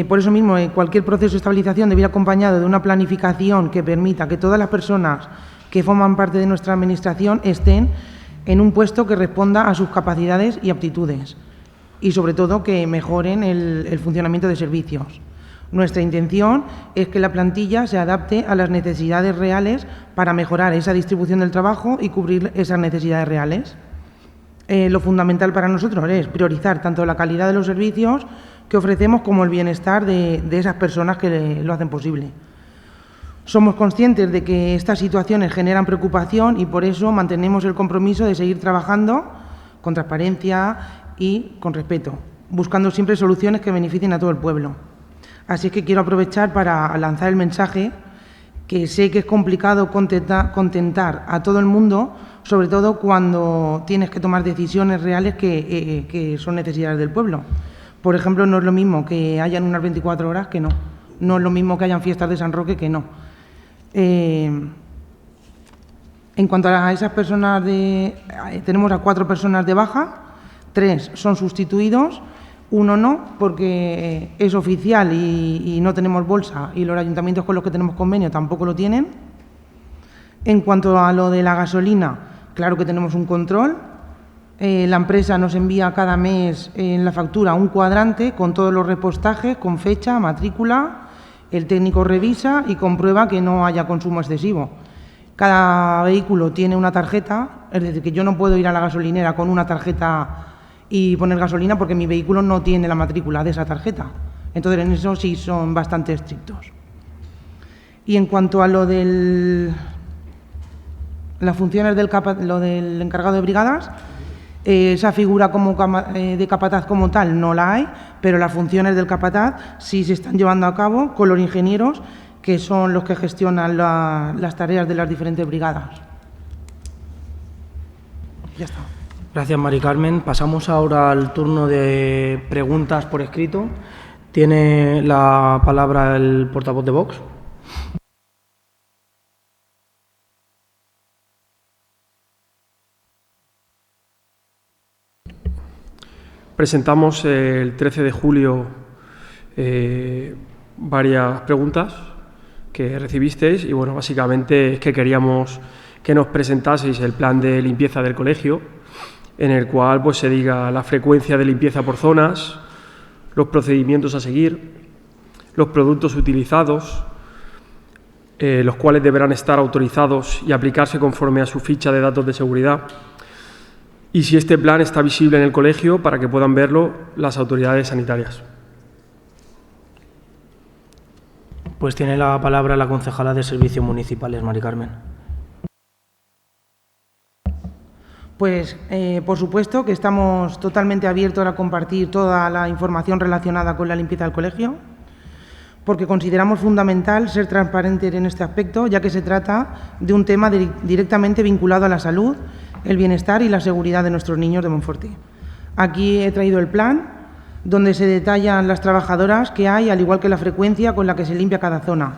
E: Por eso mismo, cualquier proceso de estabilización debe ir acompañado de una planificación que permita que todas las personas que forman parte de nuestra Administración estén en un puesto que responda a sus capacidades y aptitudes y, sobre todo, que mejoren el funcionamiento de servicios. Nuestra intención es que la plantilla se adapte a las necesidades reales para mejorar esa distribución del trabajo y cubrir esas necesidades reales. Lo fundamental para nosotros es priorizar tanto la calidad de los servicios que ofrecemos como el bienestar de esas personas que lo hacen posible. Somos conscientes de que estas situaciones generan preocupación y por eso mantenemos el compromiso de seguir trabajando con transparencia y con respeto, buscando siempre soluciones que beneficien a todo el pueblo. Así que quiero aprovechar para lanzar el mensaje que sé que es complicado contentar a todo el mundo, sobre todo cuando tienes que tomar decisiones reales que son necesidades del pueblo. Por ejemplo, no es lo mismo que hayan unas 24 horas que no. No es lo mismo que hayan fiestas de San Roque que no. En cuanto a esas personas tenemos a 4 personas de baja, 3 son sustituidos, 1 no, porque es oficial y no tenemos bolsa y los ayuntamientos con los que tenemos convenio tampoco lo tienen. En cuanto a lo de la gasolina, claro que tenemos un control. La empresa nos envía cada mes en la factura un cuadrante con todos los repostajes, con fecha, matrícula. El técnico revisa y comprueba que no haya consumo excesivo. Cada vehículo tiene una tarjeta, es decir, que yo no puedo ir a la gasolinera con una tarjeta y poner gasolina porque mi vehículo no tiene la matrícula de esa tarjeta. Entonces, en eso sí son bastante estrictos. Y en cuanto a lo de las funciones lo del encargado de brigadas, esa figura de capataz como tal no la hay, pero las funciones del capataz sí se están llevando a cabo con los ingenieros, que son los que gestionan las tareas de las diferentes brigadas. Ya está.
A: Gracias, Mari Carmen. Pasamos ahora al turno de preguntas por escrito. Tiene la palabra el portavoz de Vox.
D: Presentamos el 13 de julio varias preguntas que recibisteis y, bueno, básicamente es que queríamos que nos presentaseis el plan de limpieza del colegio en el cual pues, se diga la frecuencia de limpieza por zonas, los procedimientos a seguir, los productos utilizados, los cuales deberán estar autorizados y aplicarse conforme a su ficha de datos de seguridad, y si este plan está visible en el colegio para que puedan verlo las autoridades sanitarias.
A: Pues tiene la palabra la concejala de Servicios Municipales, Mari Carmen.
E: Pues, por supuesto, que estamos totalmente abiertos a compartir toda la información relacionada con la limpieza del colegio, porque consideramos fundamental ser transparentes en este aspecto, ya que se trata de un tema directamente vinculado a la salud, el bienestar y la seguridad de nuestros niños de Monforte. Aquí he traído el plan, donde se detallan las trabajadoras que hay, al igual que la frecuencia con la que se limpia cada zona.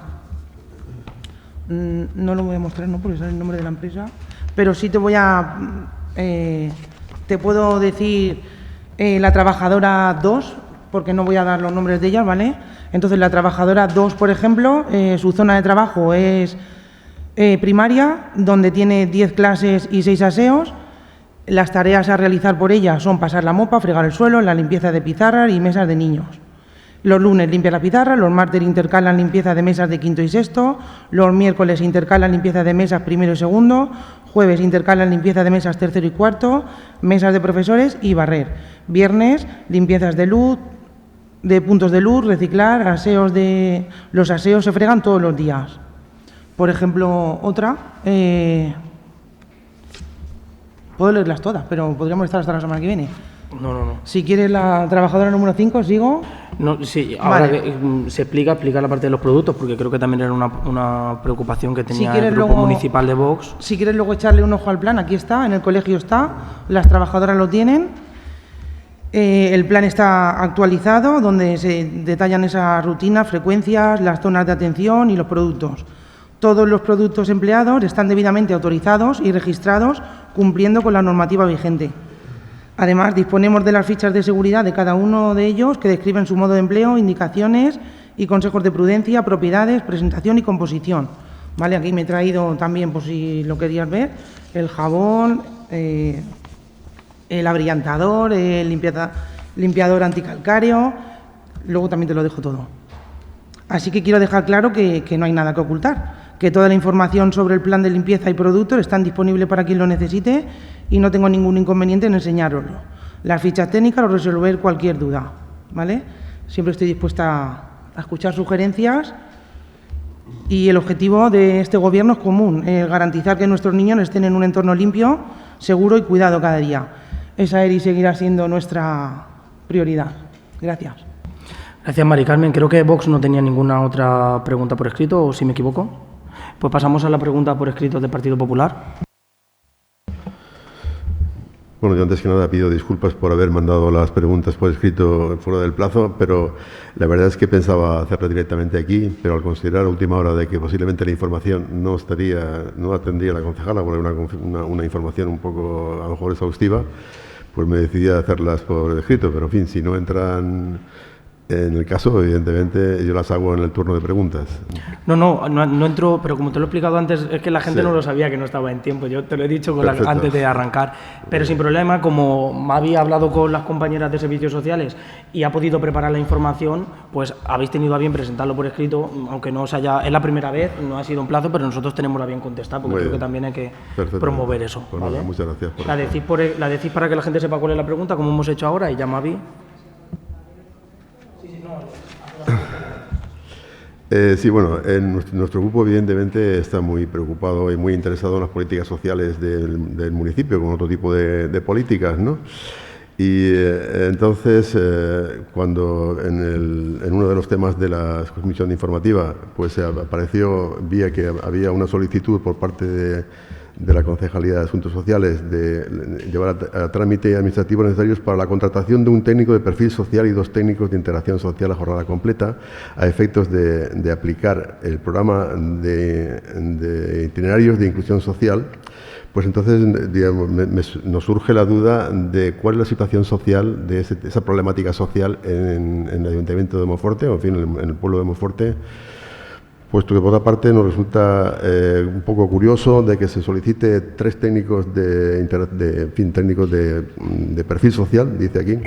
E: No lo voy a mostrar, ¿no?, porque sale el nombre de la empresa, pero sí te puedo decir la trabajadora 2, porque no voy a dar los nombres de ellas, ¿vale? Entonces, la trabajadora 2, por ejemplo, su zona de trabajo es primaria, donde tiene 10 clases y 6 aseos. Las tareas a realizar por ella son pasar la mopa, fregar el suelo, la limpieza de pizarras y mesas de niños. Los lunes limpia la pizarra, los martes intercalan limpieza de mesas de quinto y sexto, los miércoles intercalan limpieza de mesas primero y segundo, jueves intercalan limpieza de mesas tercero y cuarto, mesas de profesores y barrer. Viernes, limpiezas de luz, de puntos de luz, reciclar, los aseos se fregan todos los días. Por ejemplo, otra... Puedo leerlas todas, pero podríamos estar hasta la semana que viene.
A: No.
E: Si quieres la trabajadora número 5, ¿sigo?
A: No, sí, ahora
E: Vale.
A: que se explica la parte de los productos, porque creo que también era una preocupación que tenía
E: quieres
A: el grupo
E: luego-
A: municipal de Vox.
E: Si quieres luego echarle un ojo al plan, aquí está, en el colegio está, las trabajadoras lo tienen. El plan está actualizado, donde se detallan esas rutinas, frecuencias, las zonas de atención y los productos. Todos los productos empleados están debidamente autorizados y registrados, cumpliendo con la normativa vigente. Además, disponemos de las fichas de seguridad de cada uno de ellos, que describen su modo de empleo, indicaciones y consejos de prudencia, propiedades, presentación y composición. Vale, aquí me he traído también, por si lo querías ver, el jabón, el abrillantador, el limpiador anticalcáreo. Luego también te lo dejo todo. Así que quiero dejar claro que no hay nada que ocultar, que toda la información sobre el plan de limpieza y productos están disponibles para quien lo necesite y no tengo ningún inconveniente en enseñároslo. Las fichas técnicas o resolver cualquier duda, ¿vale? Siempre estoy dispuesta a escuchar sugerencias y el objetivo de este Gobierno es común, garantizar que nuestros niños estén en un entorno limpio, seguro y cuidado cada día. Esa era y seguirá siendo nuestra prioridad. Gracias.
A: Gracias, Mari Carmen. Creo que Vox no tenía ninguna otra pregunta por escrito, o si me equivoco. Pues pasamos a la pregunta por escrito del Partido Popular.
C: Bueno, yo antes que nada pido disculpas por haber mandado las preguntas por escrito fuera del plazo, pero la verdad es que pensaba hacerlo directamente aquí, pero al considerar a última hora de que posiblemente la información no la tendría la concejala, porque una información un poco a lo mejor exhaustiva, pues me decidí a hacerlas por escrito, pero en fin, si no entran en el caso, evidentemente yo las hago en el turno de preguntas.
A: No entro, pero como te lo he explicado antes, es que la gente
C: Sí.
A: no lo sabía que no estaba en tiempo. Yo te lo he dicho
C: Perfecto.
A: antes de arrancar. Pero sin problema, como Mavi ha hablado con las compañeras de servicios sociales y ha podido preparar la información, pues habéis tenido a bien presentarlo por escrito, aunque no os haya... Es la primera vez, no ha sido un plazo, pero nosotros tenemos a bien contestar, porque
C: Muy
A: creo que
C: bien.
A: también hay que
C: Perfecto.
A: promover eso.
C: Pues
A: ¿vale?
C: nada, muchas gracias por
A: La
C: esto.
A: decís para que la gente sepa cuál es la pregunta, como hemos hecho ahora, y ya Mavi...
C: Sí, bueno, nuestro grupo evidentemente está muy preocupado y muy interesado en las políticas sociales del municipio, con otro tipo de políticas, ¿no? Y entonces, cuando en uno de los temas de la comisión informativa, pues vía que había una solicitud por parte de la Concejalía de Asuntos Sociales de llevar a trámite administrativos necesarios para la contratación de un técnico de perfil social y 2 técnicos de integración social a jornada completa, a efectos de aplicar el programa de itinerarios de inclusión social. Pues entonces, digamos, nos surge la duda de cuál es la situación social de esa problemática social en el Ayuntamiento de Monforte, o en fin, en el pueblo de Monforte, puesto que por otra parte nos resulta un poco curioso de que se solicite 3 técnicos técnicos de perfil social, dice aquí,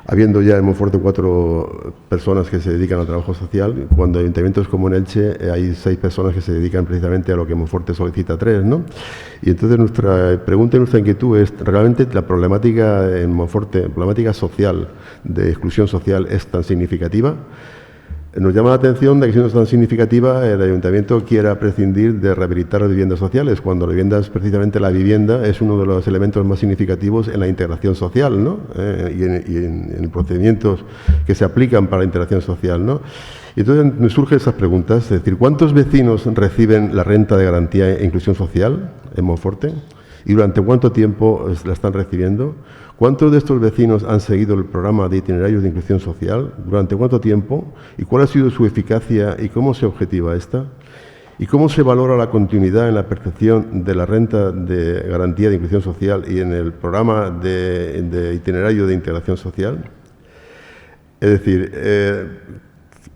C: habiendo ya en Monforte 4 personas que se dedican al trabajo social, cuando en ayuntamientos como en Elche hay 6 personas que se dedican precisamente a lo que Monforte solicita 3, ¿no? Y entonces nuestra pregunta y nuestra inquietud es, ¿realmente la problemática en Monforte, problemática social, de exclusión social, es tan significativa? Nos llama la atención de que, siendo tan significativa, el ayuntamiento quiera prescindir de rehabilitar las viviendas sociales, cuando la vivienda es precisamente la vivienda, es uno de los elementos más significativos en la integración social, ¿no? Y en procedimientos que se aplican para la integración social, ¿no? Y entonces me surgen esas preguntas, es decir, ¿cuántos vecinos reciben la renta de garantía e inclusión social en Monforte? ¿Y durante cuánto tiempo la están recibiendo? ¿Cuántos de estos vecinos han seguido el programa de itinerarios de inclusión social? ¿Durante cuánto tiempo? ¿Y cuál ha sido su eficacia y cómo se objetiva esta? ¿Y cómo se valora la continuidad en la percepción de la renta de garantía de inclusión social y en el programa de itinerario de integración social? Es decir,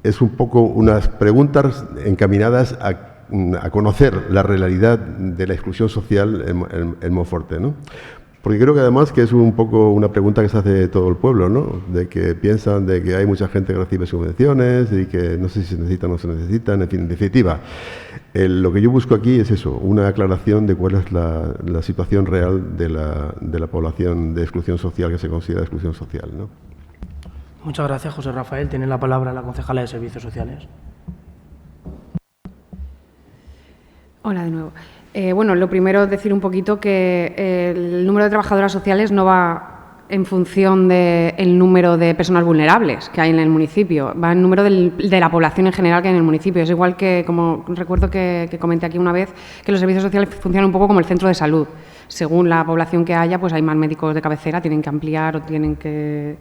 C: es un poco unas preguntas encaminadas a conocer la realidad de la exclusión social en Monforte, ¿no? Porque creo que además que es un poco una pregunta que se hace todo el pueblo, ¿no? De que piensan de que hay mucha gente que recibe subvenciones y que no sé si se necesitan o no se necesitan, en fin, en definitiva. Lo que yo busco aquí es eso, una aclaración de cuál es la situación real de la población de exclusión social que se considera exclusión social, ¿no?
A: Muchas gracias, José Rafael. Tiene la palabra la concejala de Servicios Sociales.
G: Hola de nuevo. Bueno, lo primero es decir un poquito que el número de trabajadoras sociales no va en función del número de personas vulnerables que hay en el municipio, va en número de la población en general que hay en el municipio. Es igual que, como recuerdo que comenté aquí una vez, que los servicios sociales funcionan un poco como el centro de salud. Según la población que haya, pues hay más médicos de cabecera, tienen que ampliar o tienen que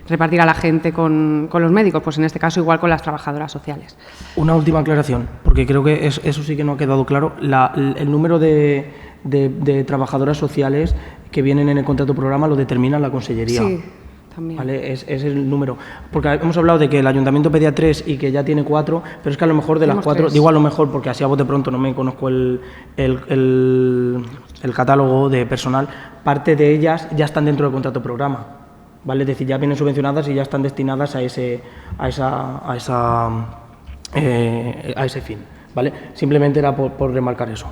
G: repartir a la gente con los médicos, pues en este caso igual con las trabajadoras sociales.
A: Una última aclaración, porque creo que eso sí que no ha quedado claro. El número de trabajadoras sociales que vienen en el contrato programa lo determina la Consellería.
G: Sí, también.
A: ¿Vale? Es el número. Porque hemos hablado de que el Ayuntamiento pedía 3 y que ya tiene 4, pero es que a lo mejor de las 4,
G: 3.
A: digo a lo mejor porque así a bote pronto no me conozco el catálogo de personal, parte de ellas ya están dentro del contrato programa. ¿Vale? Es decir, ya vienen subvencionadas y ya están destinadas a ese fin, ¿vale? Simplemente era por remarcar eso.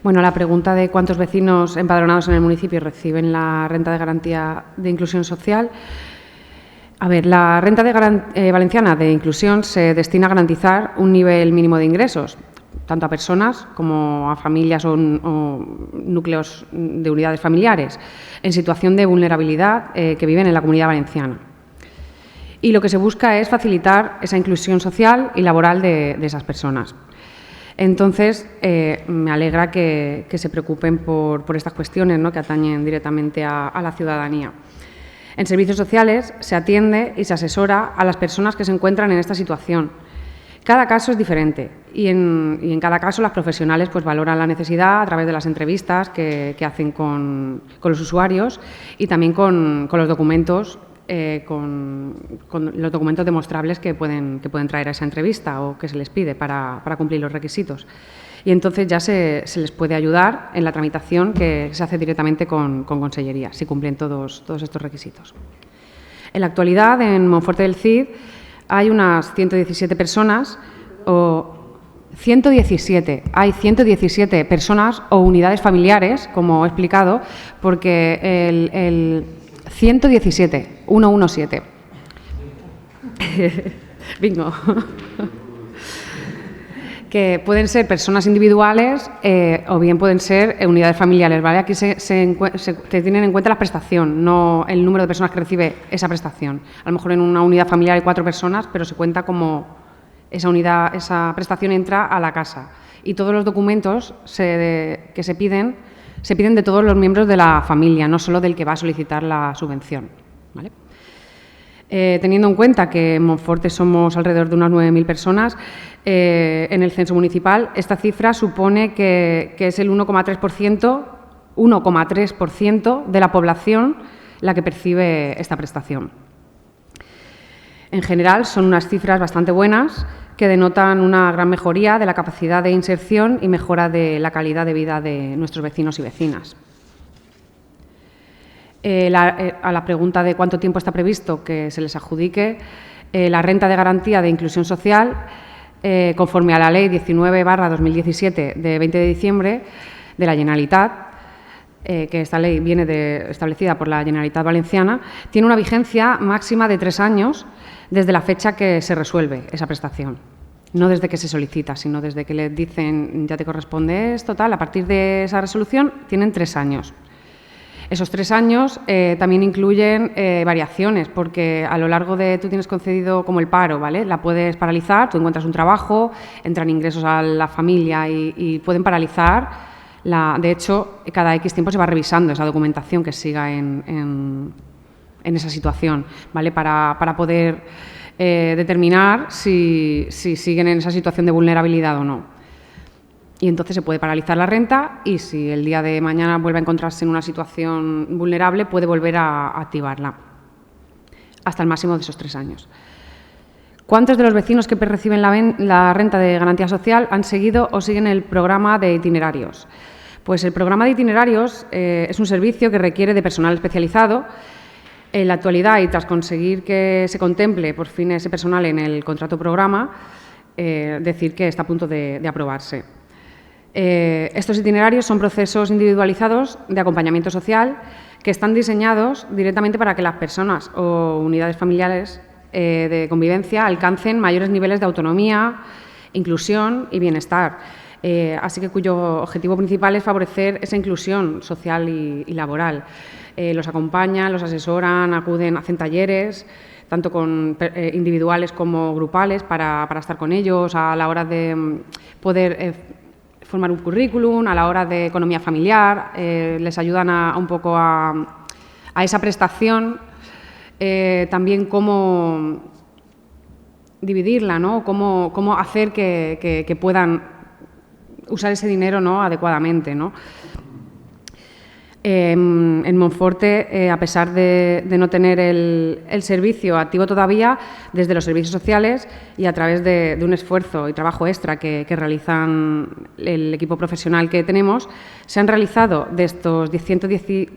G: Bueno, la pregunta de cuántos vecinos empadronados en el municipio reciben la renta de garantía de inclusión social. A ver, la renta valenciana de inclusión se destina a garantizar un nivel mínimo de ingresos, tanto a personas como a familias o núcleos de unidades familiares en situación de vulnerabilidad que viven en la Comunidad Valenciana. Y lo que se busca es facilitar esa inclusión social y laboral de esas personas. Entonces, me alegra que se preocupen por estas cuestiones, ¿no?, que atañen directamente a la ciudadanía. En servicios sociales se atiende y se asesora a las personas que se encuentran en esta situación. Cada caso es diferente y en cada caso las profesionales pues valoran la necesidad a través de las entrevistas que hacen con los usuarios y también con los documentos, con los documentos demostrables que pueden traer a esa entrevista o que se les pide para cumplir los requisitos. Y entonces ya se les puede ayudar en la tramitación que se hace directamente con Consellería, si cumplen todos estos requisitos. En la actualidad, en Monforte del Cid, hay unas 117 personas hay 117 personas o unidades familiares, como he explicado, porque el 117, 117. Bingo. Que pueden ser personas individuales o bien pueden ser unidades familiares, ¿vale? Aquí se tienen en cuenta la prestación, no el número de personas que recibe esa prestación. A lo mejor en una unidad familiar hay 4 personas, pero se cuenta como esa prestación entra a la casa. Y todos los documentos que se piden de todos los miembros de la familia, no solo del que va a solicitar la subvención, ¿vale? Teniendo en cuenta que en Monforte somos alrededor de unas 9.000 personas, en el censo municipal esta cifra supone que es el 1,3% de la población la que percibe esta prestación. En general, son unas cifras bastante buenas que denotan una gran mejoría de la capacidad de inserción y mejora de la calidad de vida de nuestros vecinos y vecinas. A la pregunta de cuánto tiempo está previsto que se les adjudique la renta de garantía de inclusión social, conforme a la Ley 19/2017 de 20 de diciembre de la Generalitat, que esta ley viene establecida por la Generalitat Valenciana, tiene una vigencia máxima de 3 años desde la fecha que se resuelve esa prestación. No desde que se solicita, sino desde que le dicen ya te corresponde esto, tal. A partir de esa resolución tienen 3 años. Esos 3 años también incluyen variaciones, porque a lo largo de tú tienes concedido como el paro, ¿vale? La puedes paralizar, tú encuentras un trabajo, entran ingresos a la familia y pueden paralizar. De hecho, cada X tiempo se va revisando esa documentación que siga en esa situación, ¿vale? Para poder determinar si siguen en esa situación de vulnerabilidad o no. Y entonces se puede paralizar la renta y si el día de mañana vuelve a encontrarse en una situación vulnerable, puede volver a activarla hasta el máximo de esos 3 años. ¿Cuántos de los vecinos que reciben la renta de garantía social han seguido o siguen el programa de itinerarios? Pues el programa de itinerarios es un servicio que requiere de personal especializado. En la actualidad, y tras conseguir que se contemple por fin ese personal en el contrato programa, decir que está a punto de aprobarse. Estos itinerarios son procesos individualizados de acompañamiento social que están diseñados directamente para que las personas o unidades familiares de convivencia alcancen mayores niveles de autonomía, inclusión y bienestar. Así que cuyo objetivo principal es favorecer esa inclusión social y laboral. Los acompañan, los asesoran, acuden, hacen talleres, tanto con individuales como grupales, para estar con ellos a la hora de poder formar un currículum, a la hora de economía familiar, les ayudan un poco a esa prestación, también cómo dividirla, ¿no? Cómo hacer que puedan usar ese dinero, ¿no?, adecuadamente, ¿no? En Monforte, a pesar de no tener el servicio activo todavía, desde los servicios sociales y a través de un esfuerzo y trabajo extra que realizan el equipo profesional que tenemos, se han realizado de estos 117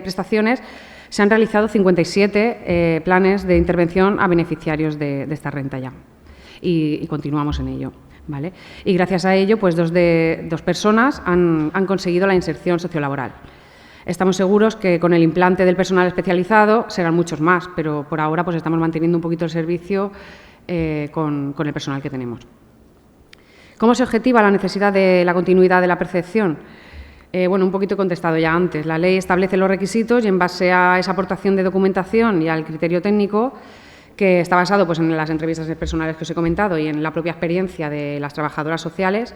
G: prestaciones, se han realizado 57 planes de intervención a beneficiarios de esta renta ya. Y continuamos en ello, ¿vale? Y gracias a ello, pues dos personas han conseguido la inserción sociolaboral. Estamos seguros que con el implante del personal especializado serán muchos más, pero por ahora pues estamos manteniendo un poquito el servicio con el personal que tenemos. ¿Cómo se objetiva la necesidad de la continuidad de la percepción? Bueno, un poquito he contestado ya antes. La ley establece los requisitos y en base a esa aportación de documentación y al criterio técnico, que está basado pues, en las entrevistas personales que os he comentado y en la propia experiencia de las trabajadoras sociales,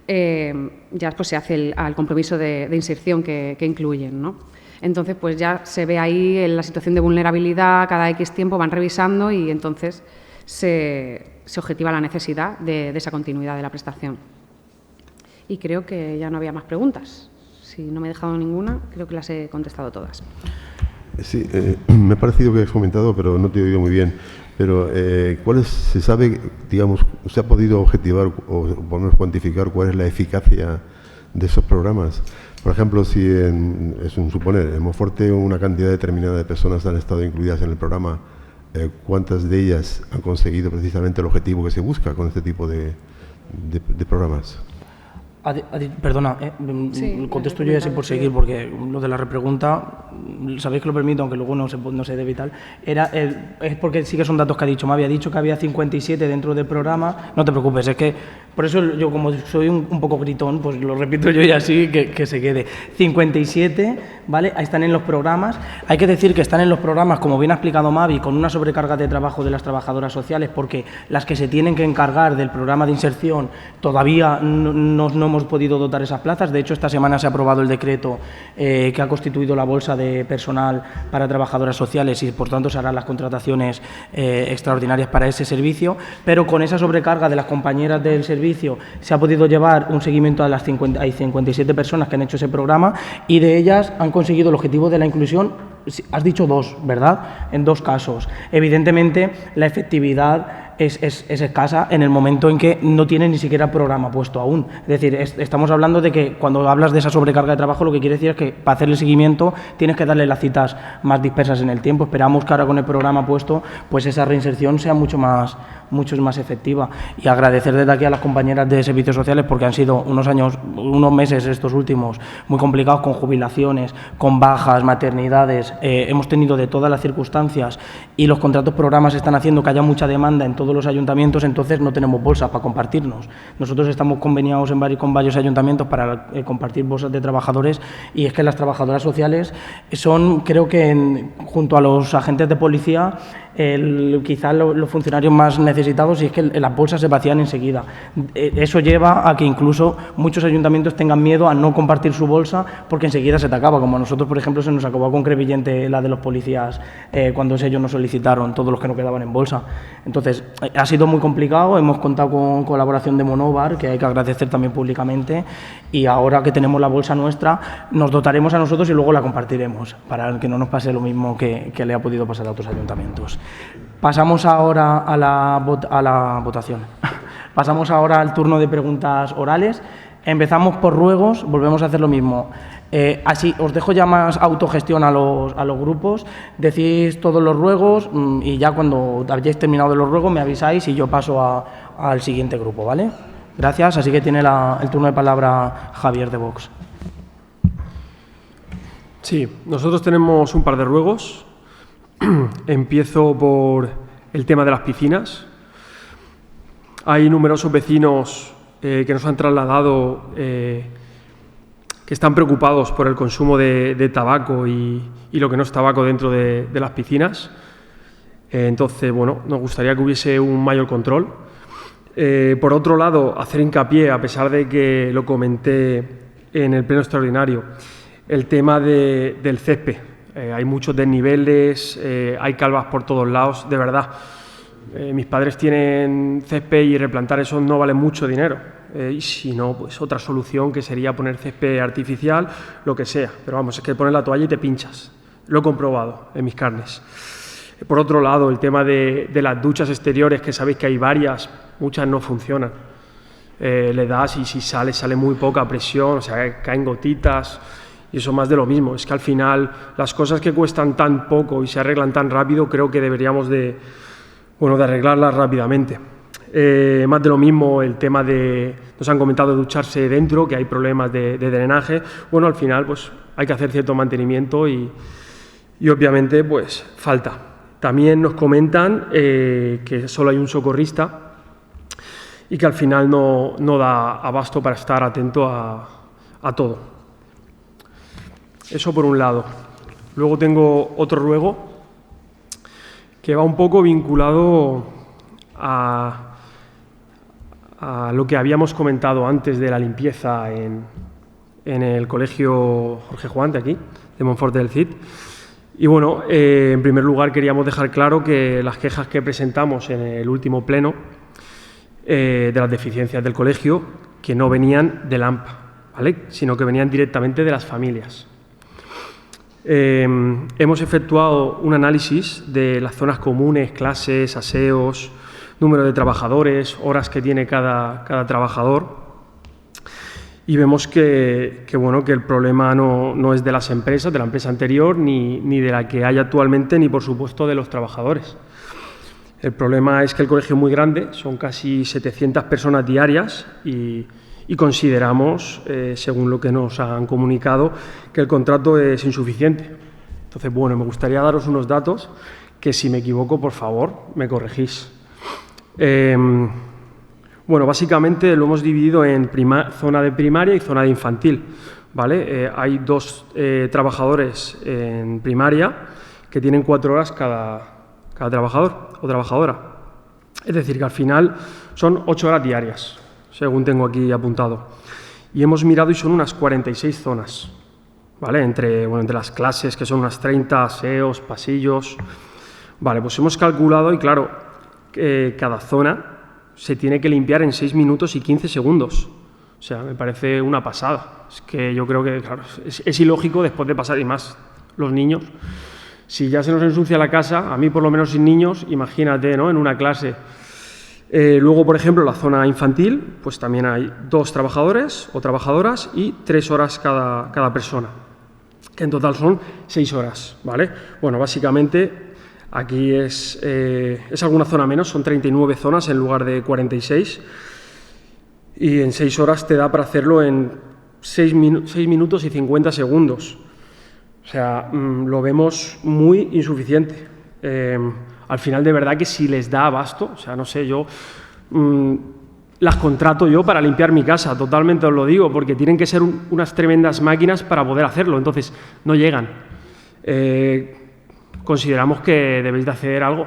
G: ya pues, se hace el compromiso de inserción que incluyen, ¿no? Entonces, pues ya se ve ahí en la situación de vulnerabilidad, cada X tiempo van revisando y entonces se objetiva la necesidad de esa continuidad de la prestación. Y creo que ya no había más preguntas. Si no me he dejado ninguna, creo que las he contestado todas.
C: Sí, me ha parecido que has comentado, pero no te he oído muy bien. Pero, se sabe, digamos, se ha podido objetivar o por lo menos cuantificar cuál es la eficacia de esos programas? Por ejemplo, si es un suponer, en Monforte una cantidad determinada de personas han estado incluidas en el programa, ¿cuántas de ellas han conseguido precisamente el objetivo que se busca con este tipo de programas?
A: Perdona,
G: Sí,
A: contesto yo así por seguir, porque lo de la repregunta, sabéis que lo permito, aunque luego no se debe y tal, es porque sí que son datos que ha dicho. Me había dicho que había 57 dentro del programa, no te preocupes, es que por eso yo como soy un poco gritón, pues lo repito yo y así que se quede. 57, ¿vale? Ahí están en los programas. Hay que decir que están en los programas, como bien ha explicado Mavi, con una sobrecarga de trabajo de las trabajadoras sociales, porque las que se tienen que encargar del programa de inserción todavía no hemos podido dotar esas plazas. De hecho, esta semana se ha aprobado el decreto que ha constituido la bolsa de personal para trabajadoras sociales y, por tanto, se harán las contrataciones extraordinarias para ese servicio. Pero con esa sobrecarga de las compañeras del servicio se ha podido llevar un seguimiento a hay 57 personas que han hecho ese programa y de ellas han conseguido el objetivo de la inclusión has dicho 2, ¿verdad? En 2 casos. Evidentemente, la efectividad es escasa en el momento en que no tiene ni siquiera programa puesto aún. Es decir, estamos hablando de que cuando hablas de esa sobrecarga de trabajo, lo que quiere decir es que para hacerle seguimiento tienes que darle las citas más dispersas en el tiempo. Esperamos que ahora con el programa puesto, pues esa reinserción sea mucho más efectiva. Y agradecer desde aquí a las compañeras de servicios sociales porque han sido unos meses estos últimos muy complicados, con jubilaciones, con bajas, maternidades. Hemos tenido de todas las circunstancias y los contratos programas están haciendo que haya mucha demanda en todos los ayuntamientos, entonces no tenemos bolsas para compartirnos. Nosotros estamos conveniados con varios ayuntamientos para compartir bolsas de trabajadores, y es que las trabajadoras sociales son, creo que junto a los agentes de policía, quizás los funcionarios más necesitados, y es que las bolsas se vacían enseguida. Eso lleva a que incluso muchos ayuntamientos tengan miedo a no compartir su bolsa porque enseguida se te acaba, como a nosotros, por ejemplo, se nos acabó con crevillente la de los policías cuando ellos nos solicitaron, todos los que no quedaban en bolsa. Entonces, ha sido muy complicado, hemos contado con colaboración de Monóvar, que hay que agradecer también públicamente, y ahora que tenemos la bolsa nuestra, nos dotaremos a nosotros y luego la compartiremos, para que no nos pase lo mismo que le ha podido pasar a otros ayuntamientos. Pasamos ahora a la votación. Pasamos ahora al turno de preguntas orales. Empezamos por ruegos, volvemos a hacer lo mismo. Así os dejo ya más autogestión a los grupos, decís todos los ruegos y ya cuando hayáis terminado de los ruegos me avisáis y yo paso al siguiente grupo, ¿vale? Gracias, así que tiene el turno de palabra Javier de Vox.
D: Sí, nosotros tenemos un par de ruegos. Empiezo por el tema de las piscinas. Hay numerosos vecinos que nos han trasladado que están preocupados por el consumo de tabaco y lo que no es tabaco dentro de las piscinas. Entonces, bueno, nos gustaría que hubiese un mayor control. Por otro lado, hacer hincapié, a pesar de que lo comenté en el pleno extraordinario, el tema del césped. Hay muchos desniveles, hay calvas por todos lados, de verdad. Mis padres tienen césped y replantar eso no vale mucho dinero. Y si no, pues otra solución que sería poner césped artificial, lo que sea. Pero vamos, es que pones la toalla y te pinchas. Lo he comprobado en mis carnes. Por otro lado, el tema de las duchas exteriores, que sabéis que hay varias, muchas no funcionan. Le das y si sale muy poca presión, o sea, caen gotitas. Y eso más de lo mismo. Es que al final las cosas que cuestan tan poco y se arreglan tan rápido, creo que deberíamos de arreglarlas rápidamente. Más de lo mismo el tema nos han comentado de ducharse dentro, que hay problemas de drenaje. Bueno, al final pues hay que hacer cierto mantenimiento y obviamente pues falta. También nos comentan que solo hay un socorrista y que al final no da abasto para estar atento a todo. Eso por un lado. Luego tengo otro ruego que va un poco vinculado a lo que habíamos comentado antes de la limpieza en el colegio Jorge Juan de aquí, de Monforte del Cid. Y bueno, en primer lugar queríamos dejar claro que las quejas que presentamos en el último pleno de las deficiencias del colegio, que no venían del AMPA, ¿vale?, sino que venían directamente de las familias. Hemos efectuado un análisis de las zonas comunes, clases, aseos, número de trabajadores, horas que tiene cada trabajador, y vemos que el problema no es de las empresas, de la empresa anterior, ni de la que hay actualmente, ni por supuesto de los trabajadores. El problema es que el colegio es muy grande, son casi 700 personas diarias y consideramos, según lo que nos han comunicado, que el contrato es insuficiente. Entonces, bueno, me gustaría daros unos datos que, si me equivoco, por favor, me corregís. Bueno, básicamente lo hemos dividido en zona de primaria y zona de infantil, ¿vale? Hay 2 trabajadores en primaria que tienen 4 horas cada trabajador o trabajadora. Es decir, que al final son 8 horas diarias, según tengo aquí apuntado. Y hemos mirado y son unas 46 zonas, ¿vale? Entre las clases, que son unas 30, aseos, pasillos. Vale, pues hemos calculado y claro, cada zona se tiene que limpiar en 6 minutos y 15 segundos. O sea, me parece una pasada. Es que yo creo que, claro, es ilógico después de pasar, y más los niños, Si ya se nos ensucia la casa, a mí por lo menos sin niños, imagínate, ¿no?, en una clase. Luego, por ejemplo, la zona infantil, pues también hay 2 trabajadores o trabajadoras y 3 horas cada persona, que en total son 6 horas, ¿vale? Bueno, básicamente aquí es alguna zona menos, son 39 zonas en lugar de 46, y en 6 horas te da para hacerlo en 6 minutos y 50 segundos. O sea, lo vemos muy insuficiente. Al final, de verdad que si les da abasto, o sea, no sé, yo las contrato yo para limpiar mi casa, totalmente os lo digo, porque tienen que ser unas tremendas máquinas para poder hacerlo, entonces no llegan. Consideramos que debéis de hacer algo,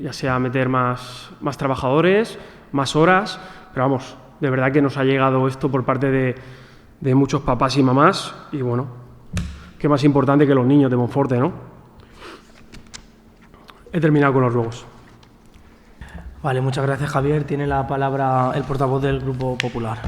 D: ya sea meter más trabajadores, más horas, pero vamos, de verdad que nos ha llegado esto por parte de muchos papás y mamás, y bueno, qué más importante que los niños de Monforte, ¿no? He terminado con los ruegos.
A: Vale, muchas gracias, Javier. Tiene la palabra el portavoz del Grupo Popular.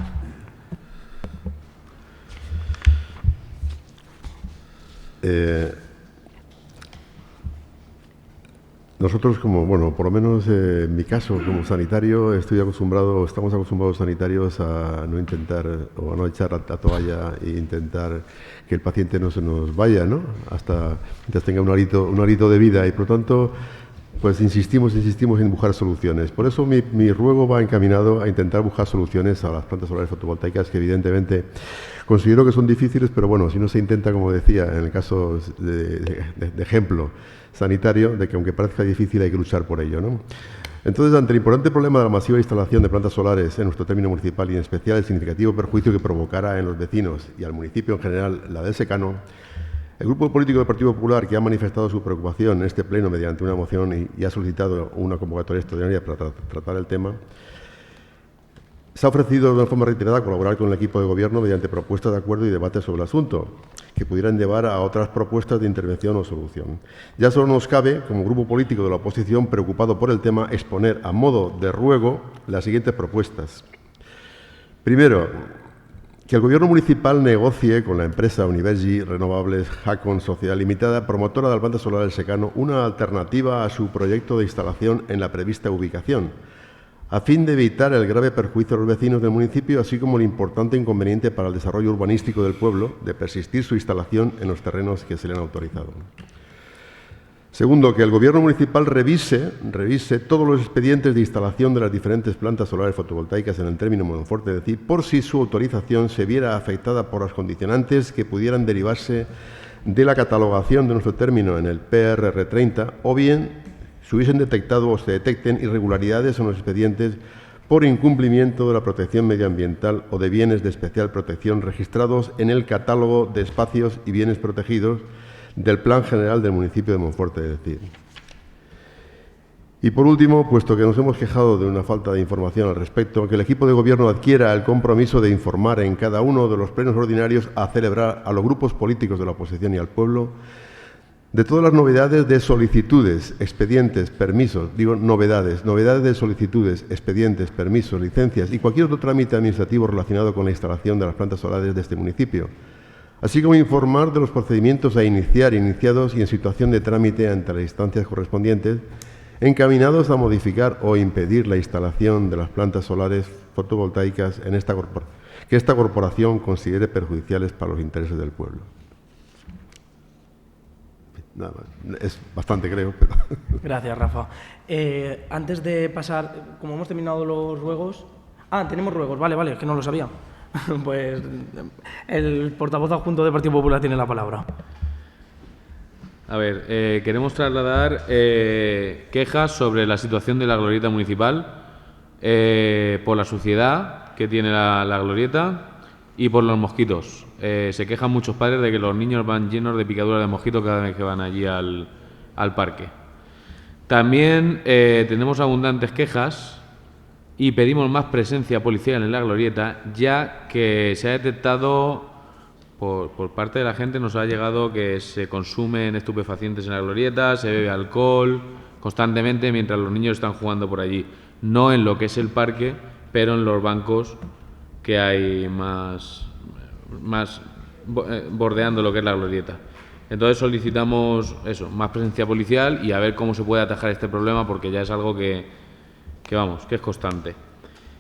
C: Nosotros, como, bueno, por lo menos en mi caso, como sanitario, estamos acostumbrados sanitarios a no intentar o a no echar la toalla e intentar que el paciente no se nos vaya, ¿no?, hasta mientras tenga un hálito de vida, y por lo tanto, pues insistimos en buscar soluciones. Por eso mi ruego va encaminado a intentar buscar soluciones a las plantas solares fotovoltaicas, que evidentemente considero que son difíciles, pero bueno, si no se intenta, como decía, en el caso de ejemplo sanitario, de que aunque parezca difícil hay que luchar por ello, ¿no? Entonces, ante el importante problema de la masiva instalación de plantas solares en nuestro término municipal y en especial el significativo perjuicio que provocará en los vecinos y al municipio en general la del secano, el Grupo Político del Partido Popular, que ha manifestado su preocupación en este pleno mediante una moción y ha solicitado una convocatoria extraordinaria para tratar el tema, se ha ofrecido de una forma reiterada a colaborar con el equipo de gobierno mediante propuestas de acuerdo y debate sobre el asunto, que pudieran llevar a otras propuestas de intervención o solución. Ya solo nos cabe, como grupo político de la oposición preocupado por el tema, exponer a modo de ruego las siguientes propuestas. Primero, que el Gobierno municipal negocie con la empresa Univergi Renovables Jacon Sociedad Limitada, promotora de la planta solar del secano, una alternativa a su proyecto de instalación en la prevista ubicación, a fin de evitar el grave perjuicio a los vecinos del municipio, así como el importante inconveniente para el desarrollo urbanístico del pueblo de persistir su instalación en los terrenos que se le han autorizado. Segundo, que el Gobierno municipal revise todos los expedientes de instalación de las diferentes plantas solares fotovoltaicas en el término Monforte, es decir, por si su autorización se viera afectada por las condicionantes que pudieran derivarse de la catalogación de nuestro término en el PRR 30, o bien se hubiesen detectado o se detecten irregularidades en los expedientes por incumplimiento de la protección medioambiental o de bienes de especial protección registrados en el catálogo de espacios y bienes protegidos del Plan General del municipio de Monforte de Cid. Y por último, puesto que nos hemos quejado de una falta de información al respecto, que el equipo de gobierno adquiera el compromiso de informar en cada uno de los plenos ordinarios a celebrar a los grupos políticos de la oposición y al pueblo de todas las novedades de solicitudes, expedientes, permisos, novedades de solicitudes, expedientes, permisos, licencias y cualquier otro trámite administrativo relacionado con la instalación de las plantas solares de este municipio, así como informar de los procedimientos a iniciados y en situación de trámite ante las instancias correspondientes, encaminados a modificar o impedir la instalación de las plantas solares fotovoltaicas que esta corporación considere perjudiciales para los intereses del pueblo. Nada más. Es bastante, creo. Pero...
A: Gracias, Rafa. Antes de pasar, como hemos terminado los ruegos... tenemos ruegos, vale, es que no lo sabía. Pues el portavoz adjunto del Partido Popular tiene la palabra.
H: A ver, queremos trasladar quejas sobre la situación de la glorieta municipal por la suciedad que tiene la glorieta y por los mosquitos. Se quejan muchos padres de que los niños van llenos de picaduras de mosquitos cada vez que van allí al parque. También tenemos abundantes quejas y pedimos más presencia policial en la glorieta, ya que se ha detectado por parte de la gente, nos ha llegado que se consumen estupefacientes en la glorieta, se bebe alcohol constantemente mientras los niños están jugando por allí. No en lo que es el parque, pero en los bancos que hay más bordeando lo que es la glorieta. Entonces solicitamos eso, más presencia policial y a ver cómo se puede atajar este problema, porque ya es algo que es constante.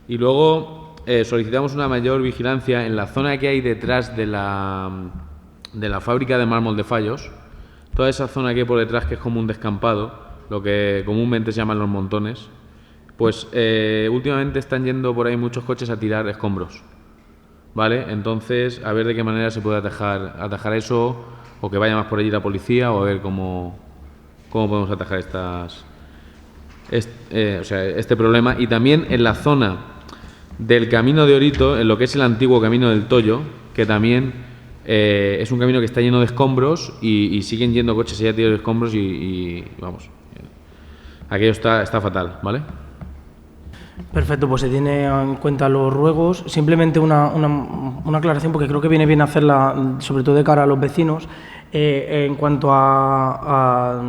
H: Y luego solicitamos una mayor vigilancia en la zona que hay detrás de la fábrica de mármol de Fallos. Toda esa zona que hay por detrás, que es como un descampado, lo que comúnmente se llaman los montones, pues últimamente están yendo por ahí muchos coches a tirar escombros, ¿vale? Entonces, a ver de qué manera se puede atajar eso, o que vaya más por allí la policía, o a ver cómo podemos atajar este problema. Y también en la zona del Camino de Orito, en lo que es el antiguo Camino del Toyo, que también es un camino que está lleno de escombros y siguen yendo coches allá a tirar escombros y vamos, aquello está fatal, ¿vale?
A: Perfecto, pues se tiene en cuenta los ruegos. Simplemente una aclaración, porque creo que viene bien hacerla, sobre todo de cara a los vecinos, en cuanto a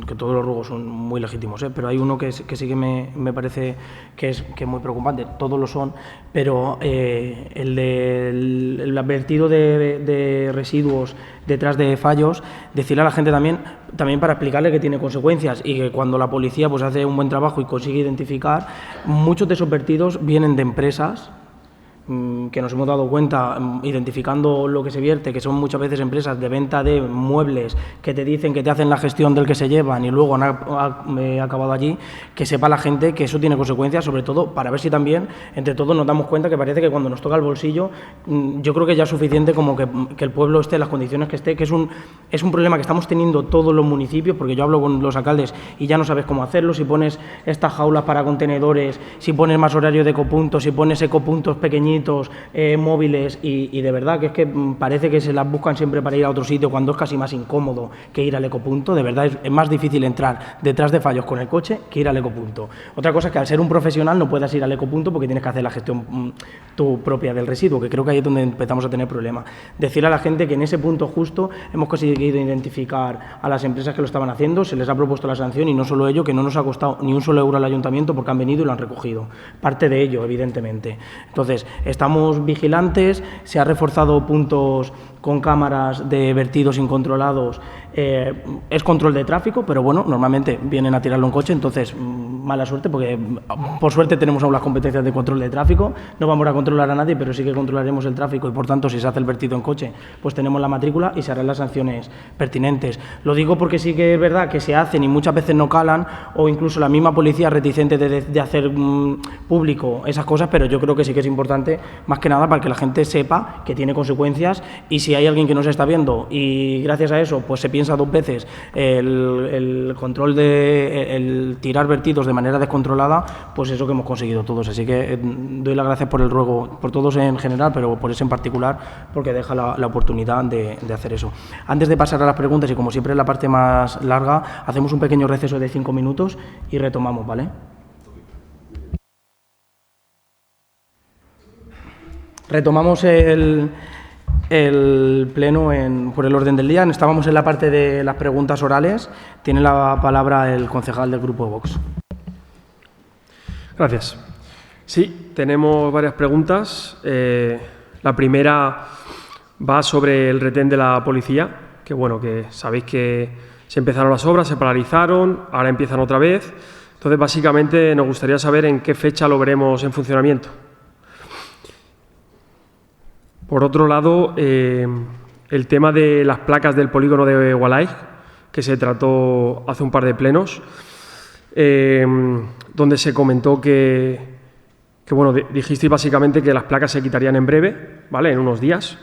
A: que todos los ruegos son muy legítimos, pero hay uno que sí que me parece que es muy preocupante. Todos lo son, pero el vertido de residuos detrás de Fallos, decirle a la gente también para explicarle que tiene consecuencias y que cuando la policía pues hace un buen trabajo y consigue identificar, muchos de esos vertidos vienen de empresas que nos hemos dado cuenta identificando lo que se vierte, que son muchas veces empresas de venta de muebles que te dicen que te hacen la gestión del que se llevan y luego han acabado allí, que sepa la gente que eso tiene consecuencias, sobre todo para ver si también entre todos nos damos cuenta que parece que cuando nos toca el bolsillo, yo creo que ya es suficiente como que el pueblo esté en las condiciones que esté, que es un problema que estamos teniendo todos los municipios, porque yo hablo con los alcaldes y ya no sabes cómo hacerlo, si pones estas jaulas para contenedores, si pones más horario de ecopuntos, si pones ecopuntos pequeñitos, móviles y de verdad que es que parece que se las buscan siempre para ir a otro sitio cuando es casi más incómodo que ir al ecopunto. De verdad es más difícil entrar detrás de Fallos con el coche que ir al ecopunto. Otra cosa es que al ser un profesional no puedas ir al ecopunto porque tienes que hacer la gestión tu propia del residuo, que creo que ahí es donde empezamos a tener problemas. Decirle a la gente que en ese punto justo hemos conseguido identificar a las empresas que lo estaban haciendo, se les ha propuesto la sanción y no solo ello, que no nos ha costado ni un solo euro al ayuntamiento porque han venido y lo han recogido. Parte de ello, evidentemente. Entonces, estamos vigilantes, se ha reforzado puntos con cámaras de vertidos incontrolados. Es control de tráfico, pero bueno, normalmente vienen a tirarlo en coche, entonces mala suerte, porque por suerte tenemos aún las competencias de control de tráfico, no vamos a controlar a nadie, pero sí que controlaremos el tráfico y por tanto si se hace el vertido en coche, pues tenemos la matrícula y se harán las sanciones pertinentes. Lo digo porque sí que es verdad que se hacen y muchas veces no calan, o incluso la misma policía reticente de hacer público esas cosas, pero yo creo que sí que es importante, más que nada para que la gente sepa que tiene consecuencias, y si hay alguien que no se está viendo y gracias a eso pues se piensa dos veces el control el tirar vertidos de manera descontrolada, pues eso que hemos conseguido todos. Así que doy las gracias por el ruego, por todos en general, pero por ese en particular, porque deja la oportunidad de hacer eso. Antes de pasar a las preguntas, y como siempre es la parte más larga, hacemos un pequeño receso de 5 minutos y retomamos, ¿vale? Retomamos el pleno por el orden del día. Estábamos en la parte de las preguntas orales. Tiene la palabra el concejal del Grupo Vox.
D: Gracias. Sí, tenemos varias preguntas. La primera va sobre el retén de la policía, que bueno, que sabéis que se empezaron las obras, se paralizaron, ahora empiezan otra vez. Entonces, básicamente, nos gustaría saber en qué fecha lo veremos en funcionamiento. Por otro lado, el tema de las placas del polígono de Gualay, que se trató hace un par de plenos, donde se comentó que bueno, dijisteis básicamente que las placas se quitarían en breve, ¿vale?, en unos días.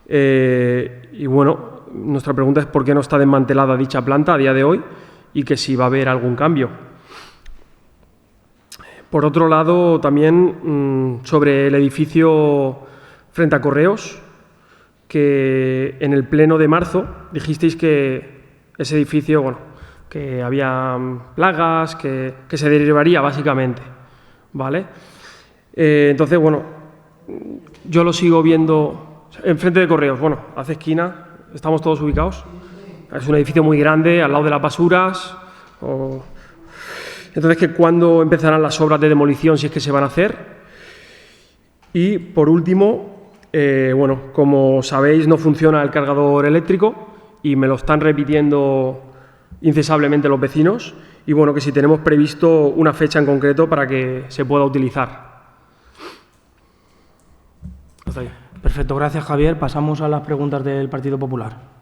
D: Y bueno, nuestra pregunta es por qué no está desmantelada dicha planta a día de hoy y que si va a haber algún cambio. Por otro lado, también sobre el edificio frente a Correos, que en el pleno de marzo dijisteis que ese edificio, bueno, que había plagas, que se derivaría básicamente, ¿vale? Entonces, bueno, yo lo sigo viendo enfrente de Correos, bueno, hace esquina, estamos todos ubicados. Es un edificio muy grande, al lado de las basuras. Entonces, que ¿cuándo empezarán las obras de demolición, si es que se van a hacer? Y, por último, Bueno, como sabéis, no funciona el cargador eléctrico y me lo están repitiendo incesablemente los vecinos. Y bueno, que si tenemos previsto una fecha en concreto para que se pueda utilizar. Hasta ahí.
A: Perfecto, gracias Javier. Pasamos a las preguntas del Partido Popular.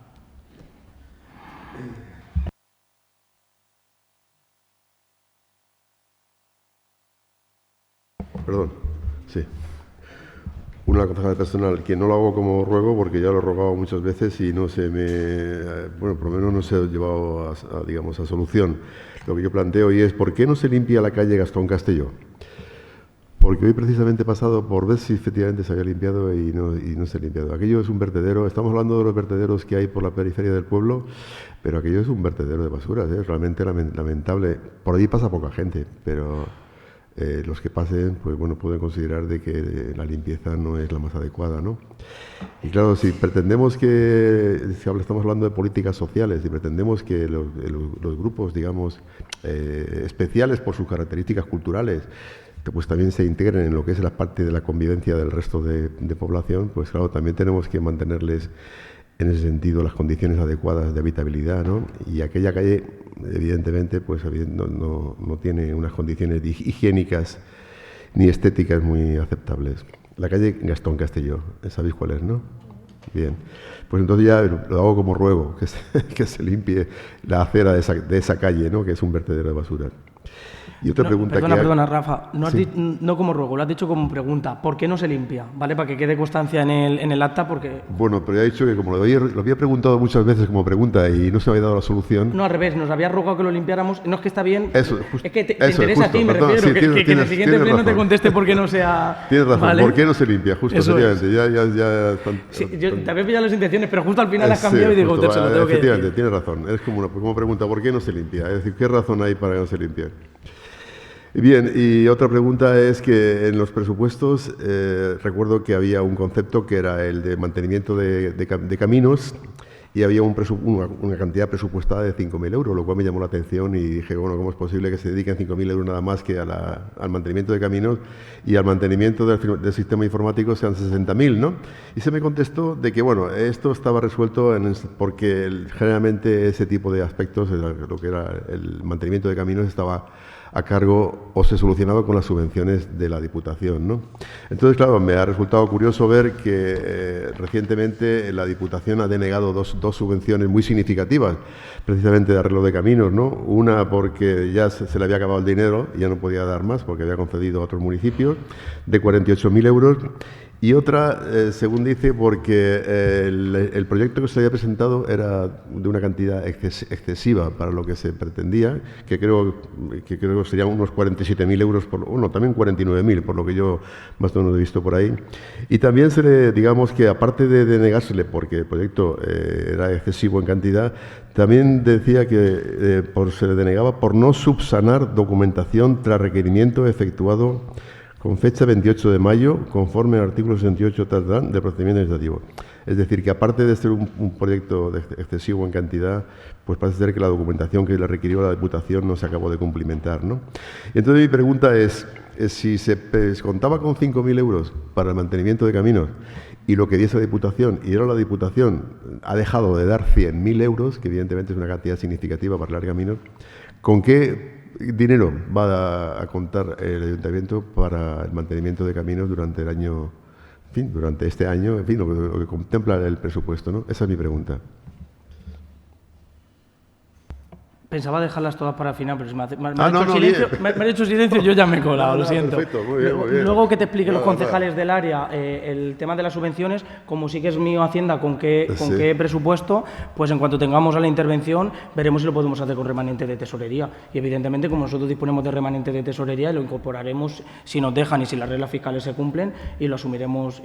C: Perdón, sí. Una cosa personal, que no lo hago como ruego porque ya lo he rogado muchas veces y no se me... Bueno, por lo menos no se ha llevado digamos, a solución. Lo que yo planteo hoy es ¿por qué no se limpia la calle Gastón Castelló? Porque hoy precisamente he pasado por ver si efectivamente se había limpiado y no se ha limpiado. Aquello es un vertedero, estamos hablando de los vertederos que hay por la periferia del pueblo, pero aquello es un vertedero de basuras, es realmente lamentable. Por allí pasa poca gente, pero... los que pasen, pues bueno, pueden considerar de que la limpieza no es la más adecuada, ¿no? Y claro, si pretendemos estamos hablando de políticas sociales, si pretendemos que los grupos, digamos, especiales por sus características culturales, pues también se integren en lo que es la parte de la convivencia del resto de población, pues claro, también tenemos que mantenerles en ese sentido las condiciones adecuadas de habitabilidad, ¿no? Y aquella calle, evidentemente, pues no tiene unas condiciones higiénicas ni estéticas muy aceptables. La calle Gastón Castelló, ¿sabéis cuál es, no? Bien, pues entonces ya lo hago como ruego, que se limpie la acera de esa calle, ¿no? Que es un vertedero de basura. Y otra pregunta
A: perdona, Rafa,
C: sí.
A: No como ruego, lo has dicho como pregunta. ¿Por qué no se limpia? ¿Vale? Para que quede constancia en el acta, porque...
C: Bueno, pero ya he dicho que como lo había preguntado muchas veces como pregunta y no se me había dado la solución...
A: No, al revés, nos había rogado que lo limpiáramos. No es que está bien,
C: eso,
A: es que te interesa a ti, me refiero,
C: sí,
A: que en el siguiente pleno te conteste por qué no sea...
C: Tienes razón,
A: ¿vale?
C: ¿por qué no se limpia? Justo,
A: Eso
C: efectivamente,
A: es. Sí, yo te había pillado las intenciones, pero justo al final has cambiado y digo,
C: justo,
A: se lo tengo que decir.
C: Efectivamente, tienes razón, es como pregunta, ¿por qué no se limpia? Es decir, ¿qué razón hay para que no se limpie? Bien, y otra pregunta es que en los presupuestos recuerdo que había un concepto que era el de mantenimiento de caminos y había una cantidad presupuestada de 5.000 euros, lo cual me llamó la atención y dije, bueno, ¿cómo es posible que se dediquen 5.000 euros nada más que al mantenimiento de caminos y al mantenimiento del sistema informático sean 60.000, ¿no? Y se me contestó de que, bueno, esto estaba resuelto porque generalmente ese tipo de aspectos, lo que era el mantenimiento de caminos, estaba a cargo o se solucionaba con las subvenciones de la Diputación, ¿no? Entonces, claro, me ha resultado curioso ver que recientemente la Diputación ha denegado dos subvenciones muy significativas, precisamente de arreglo de caminos, ¿no? Una porque ya se le había acabado el dinero y ya no podía dar más porque había concedido a otros municipios, de 48.000 euros. Y otra, según dice, porque el proyecto que se había presentado era de una cantidad excesiva para lo que se pretendía, que creo que serían unos 47.000 euros, también 49.000, por lo que yo más o menos he visto por ahí. Y también digamos que aparte de denegársele porque el proyecto era excesivo en cantidad, también decía que se le denegaba por no subsanar documentación tras requerimiento efectuado con fecha 28 de mayo, conforme al artículo 68 del procedimiento administrativo. Es decir, que aparte de ser un proyecto excesivo en cantidad, pues parece ser que la documentación que le requirió la Diputación no se acabó de cumplimentar, ¿no? Y entonces mi pregunta es si se contaba con 5.000 euros para el mantenimiento de caminos y lo que diese la Diputación, y ahora la Diputación ha dejado de dar 100.000 euros, que evidentemente es una cantidad significativa para arreglar caminos, ¿con qué dinero va a contar el Ayuntamiento para el mantenimiento de caminos durante el año, en fin, durante este año, en fin, lo que contempla el presupuesto, ¿no? Esa es mi pregunta.
A: Pensaba dejarlas todas para el final, pero me ha hecho silencio y yo ya me he colado, lo siento.
C: Perfecto, muy bien, muy bien.
A: Luego que te expliquen los concejales del área el tema de las subvenciones, como sí que es mío Hacienda con qué presupuesto, pues en cuanto tengamos a la intervención veremos si lo podemos hacer con remanente de tesorería. Y evidentemente, como nosotros disponemos de remanente de tesorería, lo incorporaremos si nos dejan y si las reglas fiscales se cumplen y lo asumiremos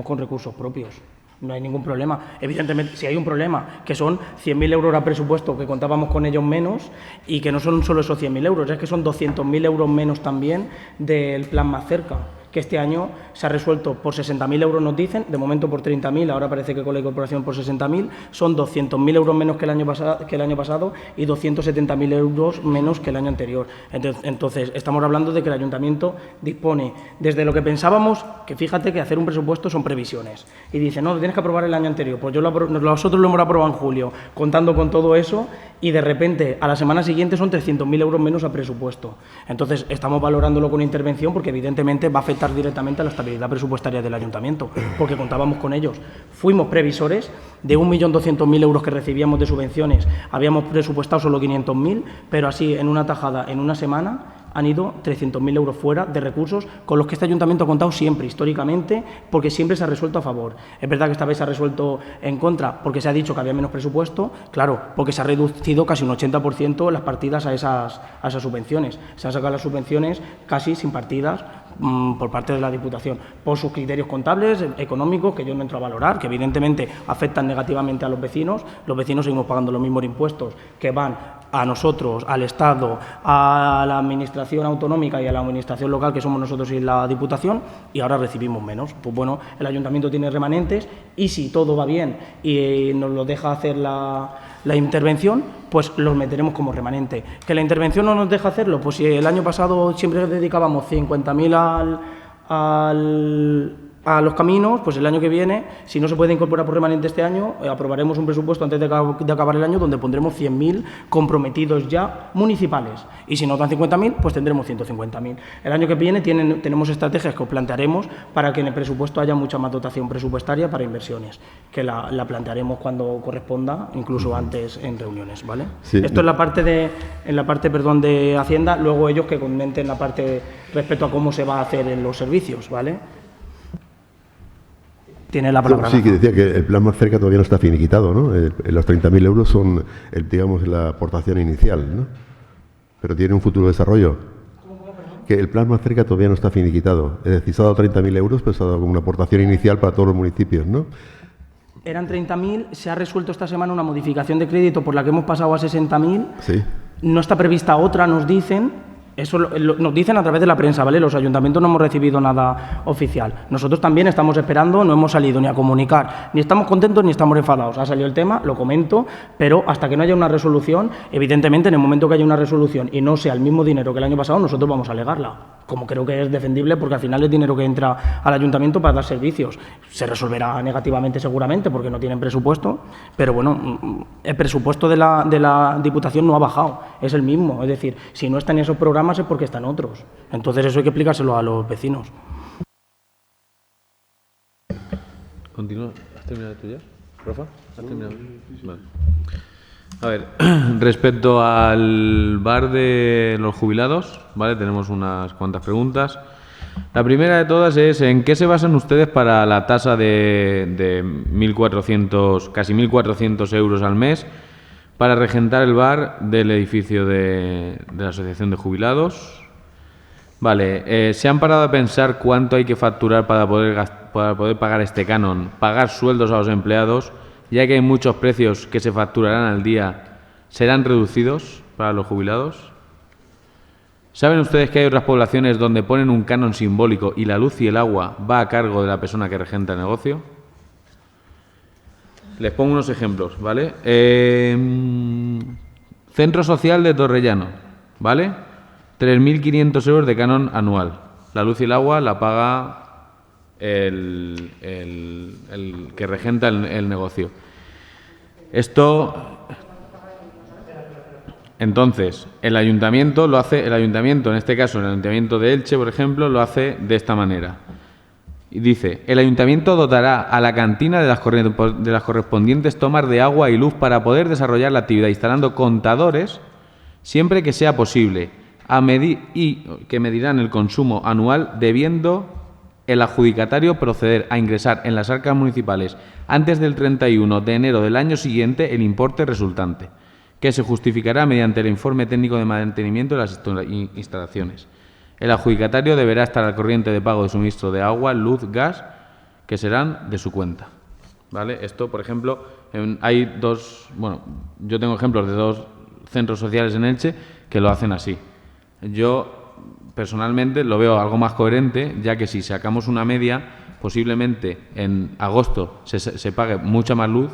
A: con recursos propios. No hay ningún problema. Evidentemente, si hay un problema, que son 100.000 euros a presupuesto, que contábamos con ellos menos, y que no son solo esos 100.000 euros, es que son 200.000 euros menos también del plan Más Cerca, que este año se ha resuelto por 60.000 euros, nos dicen, de momento por 30.000, ahora parece que con la incorporación por 60.000, son 200.000 euros menos que el año pasado y 270.000 euros menos que el año anterior. Entonces, estamos hablando de que el Ayuntamiento dispone, desde lo que pensábamos, que fíjate que hacer un presupuesto son previsiones, y dice, no, lo tienes que aprobar el año anterior, pues nosotros lo hemos aprobado en julio, contando con todo eso, y de repente, a la semana siguiente son 300.000 euros menos a presupuesto. Entonces, estamos valorándolo con intervención porque evidentemente va a afectar directamente a la estabilidad presupuestaria del Ayuntamiento, porque contábamos con ellos. Fuimos previsores de 1.200.000 euros que recibíamos de subvenciones, habíamos presupuestado solo 500.000, pero así, en una tajada, en una semana, han ido 300.000 euros fuera de recursos con los que este Ayuntamiento ha contado siempre, históricamente, porque siempre se ha resuelto a favor. Es verdad que esta vez se ha resuelto en contra porque se ha dicho que había menos presupuesto, claro, porque se ha reducido casi un 80% las partidas a esas subvenciones. Se han sacado las subvenciones casi sin partidas por parte de la Diputación, por sus criterios contables, económicos, que yo no entro a valorar, que evidentemente afectan negativamente a los vecinos. Los vecinos seguimos pagando los mismos impuestos que van a nosotros, al Estado, a la Administración autonómica y a la Administración local, que somos nosotros y la Diputación, y ahora recibimos menos. Pues bueno, el Ayuntamiento tiene remanentes y si todo va bien y nos lo deja hacer la intervención, pues los meteremos como remanente. ¿Que la intervención no nos deja hacerlo? Pues si el año pasado siempre dedicábamos 50.000 a los caminos, pues el año que viene, si no se puede incorporar por remanente este año, aprobaremos un presupuesto antes de acabar el año donde pondremos 100.000 comprometidos ya municipales. Y si nos dan 50.000, pues tendremos 150.000. El año que viene tenemos estrategias que os plantearemos para que en el presupuesto haya mucha más dotación presupuestaria para inversiones, que la plantearemos cuando corresponda, incluso antes en reuniones, ¿vale?
C: Sí.
A: Esto es la parte de Hacienda, luego ellos que comenten la parte respecto a cómo se va a hacer en los servicios, ¿vale? Tiene la palabra.
C: Sí, que decía que el plan más cerca todavía no está finiquitado, ¿no? Los 30.000 euros son, digamos, la aportación inicial, ¿no? Pero tiene un futuro desarrollo. Que el plan más cerca todavía no está finiquitado. Es decir, se ha dado 30.000 euros, pero se ha dado como una aportación inicial para todos los municipios, ¿no?
A: Eran 30.000, se ha resuelto esta semana una modificación de crédito por la que hemos pasado a 60.000.
C: Sí.
A: No está prevista otra, nos dicen. Eso nos dicen a través de la prensa, ¿vale? Los ayuntamientos no hemos recibido nada oficial. Nosotros también estamos esperando, no hemos salido ni a comunicar, ni estamos contentos ni estamos enfadados. Ha salido el tema, lo comento, pero hasta que no haya una resolución, evidentemente en el momento que haya una resolución y no sea el mismo dinero que el año pasado, nosotros vamos a alegarla. Como creo que es defendible, porque al final es dinero que entra al ayuntamiento para dar servicios. Se resolverá negativamente seguramente porque no tienen presupuesto, pero bueno, el presupuesto de la Diputación no ha bajado, es el mismo. Es decir, si no están esos programas es porque están otros. Entonces eso hay que explicárselo a los vecinos.
H: Continúa. ¿Has terminado tú ya, Rafa? ¿Has terminado? Vale. A ver, respecto al bar de los jubilados, ¿vale? Tenemos unas cuantas preguntas. La primera de todas es, ¿en qué se basan ustedes para la tasa de 1.400, casi 1.400 euros al mes para regentar el bar del edificio de la Asociación de Jubilados? Vale, ¿se han parado a pensar cuánto hay que facturar para poder pagar este canon, pagar sueldos a los empleados, ya que hay muchos precios que se facturarán al día, serán reducidos para los jubilados? ¿Saben ustedes que hay otras poblaciones donde ponen un canon simbólico y la luz y el agua va a cargo de la persona que regenta el negocio? Les pongo unos ejemplos, ¿vale? Centro Social de Torrellano, ¿vale? 3.500 euros de canon anual. La luz y el agua la paga el que regenta el negocio. Esto... Entonces, el ayuntamiento lo hace, en este caso, el ayuntamiento de Elche, por ejemplo, lo hace de esta manera. Y dice, el ayuntamiento dotará a la cantina de las correspondientes tomas de agua y luz para poder desarrollar la actividad, instalando contadores siempre que sea posible, y que medirán el consumo anual, debiendo el adjudicatario proceder a ingresar en las arcas municipales antes del 31 de enero del año siguiente el importe resultante, que se justificará mediante el informe técnico de mantenimiento de las instalaciones. El adjudicatario deberá estar al corriente de pago de suministro de agua, luz, gas, que serán de su cuenta. ¿Vale? Esto, por ejemplo, hay yo tengo ejemplos de 2 centros sociales en Elche que lo hacen así. Yo personalmente lo veo algo más coherente, ya que si sacamos una media, posiblemente en agosto se pague mucha más luz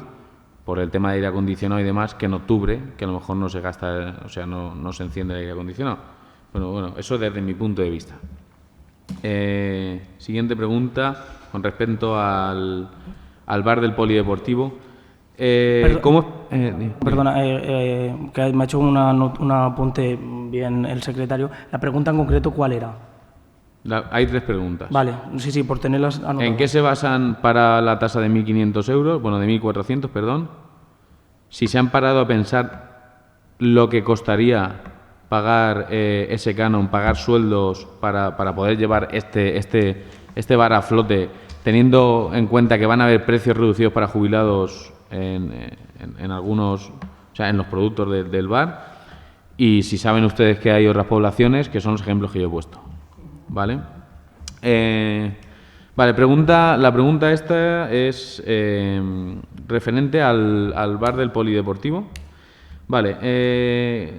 H: por el tema de aire acondicionado y demás, que en octubre, que a lo mejor no se gasta, o sea, no se enciende el aire acondicionado. Bueno, eso desde mi punto de vista. Siguiente pregunta, con respecto al bar del polideportivo.
A: Perdona, que me ha hecho un apunte bien el secretario. La pregunta en concreto, ¿cuál era?
H: Hay 3 preguntas.
A: Vale, sí, por tenerlas anotadas.
H: ¿En qué se basan para la tasa de 1.500 euros? Bueno, de 1.400, perdón. Si se han parado a pensar lo que costaría pagar ese canon, pagar sueldos para poder llevar este bar a flote, teniendo en cuenta que van a haber precios reducidos para jubilados en algunos, o sea, en los productos del bar, y si saben ustedes que hay otras poblaciones, que son los ejemplos que yo he puesto. ¿Vale? La pregunta esta es referente al bar del polideportivo. Vale,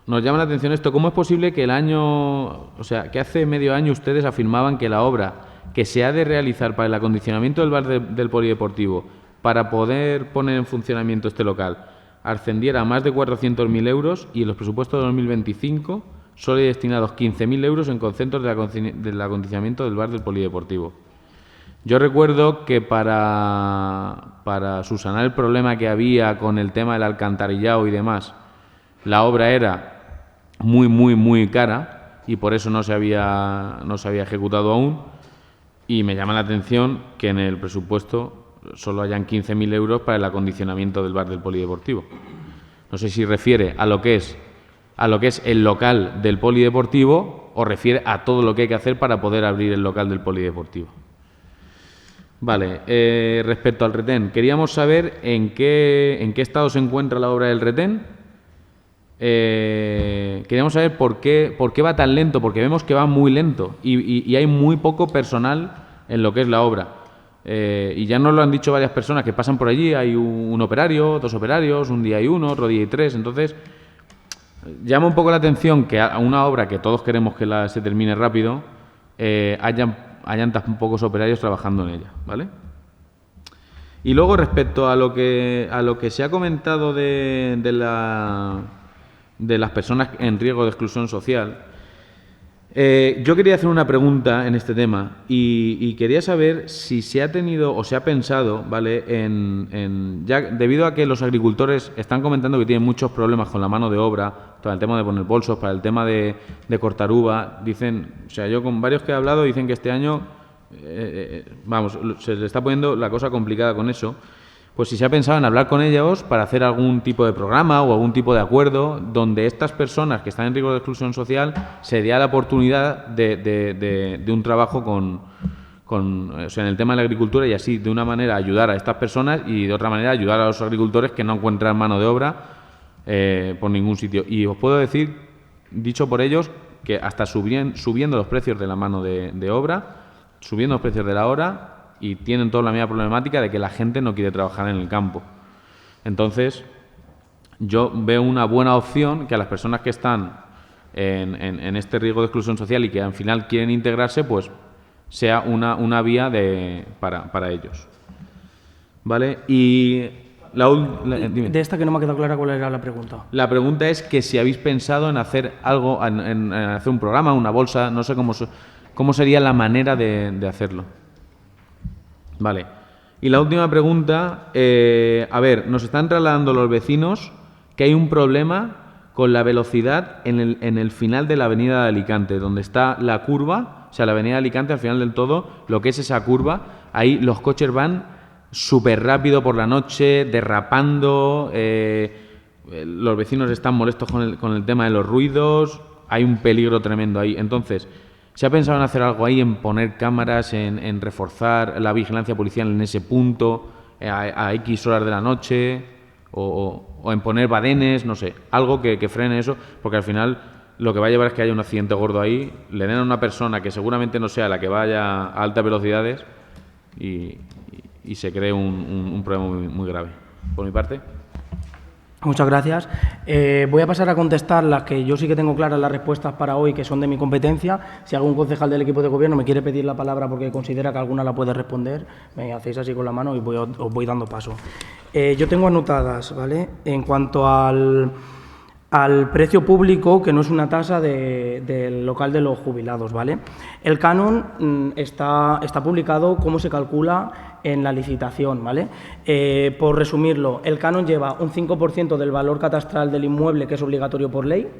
H: nos llama la atención esto. ¿Cómo es posible que que hace medio año ustedes afirmaban que la obra que se ha de realizar para el acondicionamiento del bar del polideportivo para poder poner en funcionamiento este local ascendiera a más de 400.000 euros y en los presupuestos de 2025 solo hay destinados 15.000 euros en conceptos del acondicionamiento del bar del polideportivo? Yo recuerdo que para subsanar el problema que había con el tema del alcantarillado y demás, la obra era muy cara y por eso no se había ejecutado aún, y me llama la atención que en el presupuesto solo hayan 15.000 euros para el acondicionamiento del bar del polideportivo. No sé si refiere a lo que es el local del polideportivo o refiere a todo lo que hay que hacer para poder abrir el local del polideportivo. Vale, respecto al retén, queríamos saber en qué estado se encuentra la obra del retén. Queríamos saber por qué va tan lento, porque vemos que va muy lento y hay muy poco personal en lo que es la obra. Y ya nos lo han dicho varias personas que pasan por allí, hay un operario, 2 operarios, un día hay 1, otro día hay 3, entonces llama un poco la atención que a una obra que todos queremos que se termine rápido, hayan tan pocos operarios trabajando en ella, ¿vale? Y luego respecto a lo que se ha comentado de las personas en riesgo de exclusión social, yo quería hacer una pregunta en este tema y quería saber si se ha tenido o se ha pensado, ¿vale? Ya debido a que los agricultores están comentando que tienen muchos problemas con la mano de obra, para el tema de poner bolsos, para el tema de cortar uva, dicen, o sea, yo con varios que he hablado dicen que este año, se le está poniendo la cosa complicada con eso. Pues si se ha pensado en hablar con ellos para hacer algún tipo de programa o algún tipo de acuerdo donde estas personas que están en riesgo de exclusión social se dé la oportunidad de un trabajo o sea, en el tema de la agricultura, y así de una manera ayudar a estas personas y de otra manera ayudar a los agricultores que no encuentran mano de obra por ningún sitio. Y os puedo decir, dicho por ellos, que hasta subiendo los precios de la mano de obra, subiendo los precios de la hora, y tienen toda la misma problemática de que la gente no quiere trabajar en el campo. Entonces, yo veo una buena opción que a las personas que están en este riesgo de exclusión social y que al final quieren integrarse, pues sea una vía para ellos. ¿Vale? Y dime.
A: De esta que no me ha quedado clara cuál era la pregunta.
H: La pregunta es que si habéis pensado en hacer algo, en hacer un programa, una bolsa, no sé cómo sería la manera de hacerlo. Vale. Y la última pregunta, nos están trasladando los vecinos que hay un problema con la velocidad en el final de la avenida de Alicante, donde está la curva, o sea, la avenida de Alicante, al final del todo, lo que es esa curva, ahí los coches van súper rápido por la noche, derrapando, los vecinos están molestos con el tema de los ruidos, hay un peligro tremendo ahí. Entonces, ¿se ha pensado en hacer algo ahí, en poner cámaras, en reforzar la vigilancia policial en ese punto, a X horas de la noche, o en poner badenes, no sé, algo que frene eso? Porque al final lo que va a llevar es que haya un accidente gordo ahí, le den a una persona que seguramente no sea la que vaya a altas velocidades y se cree un problema muy, muy grave. Por mi parte.
A: Muchas gracias. Voy a pasar a contestar las que yo sí que tengo claras las respuestas para hoy, que son de mi competencia. Si algún concejal del equipo de gobierno me quiere pedir la palabra porque considera que alguna la puede responder, me hacéis así con la mano y os voy dando paso. Yo tengo anotadas, ¿vale? En cuanto al precio público, que no es una tasa del local de los jubilados, ¿vale? El canon está publicado cómo se calcula en la licitación, ¿vale? Por resumirlo, el canon lleva un 5% del valor catastral del inmueble, que es obligatorio por ley,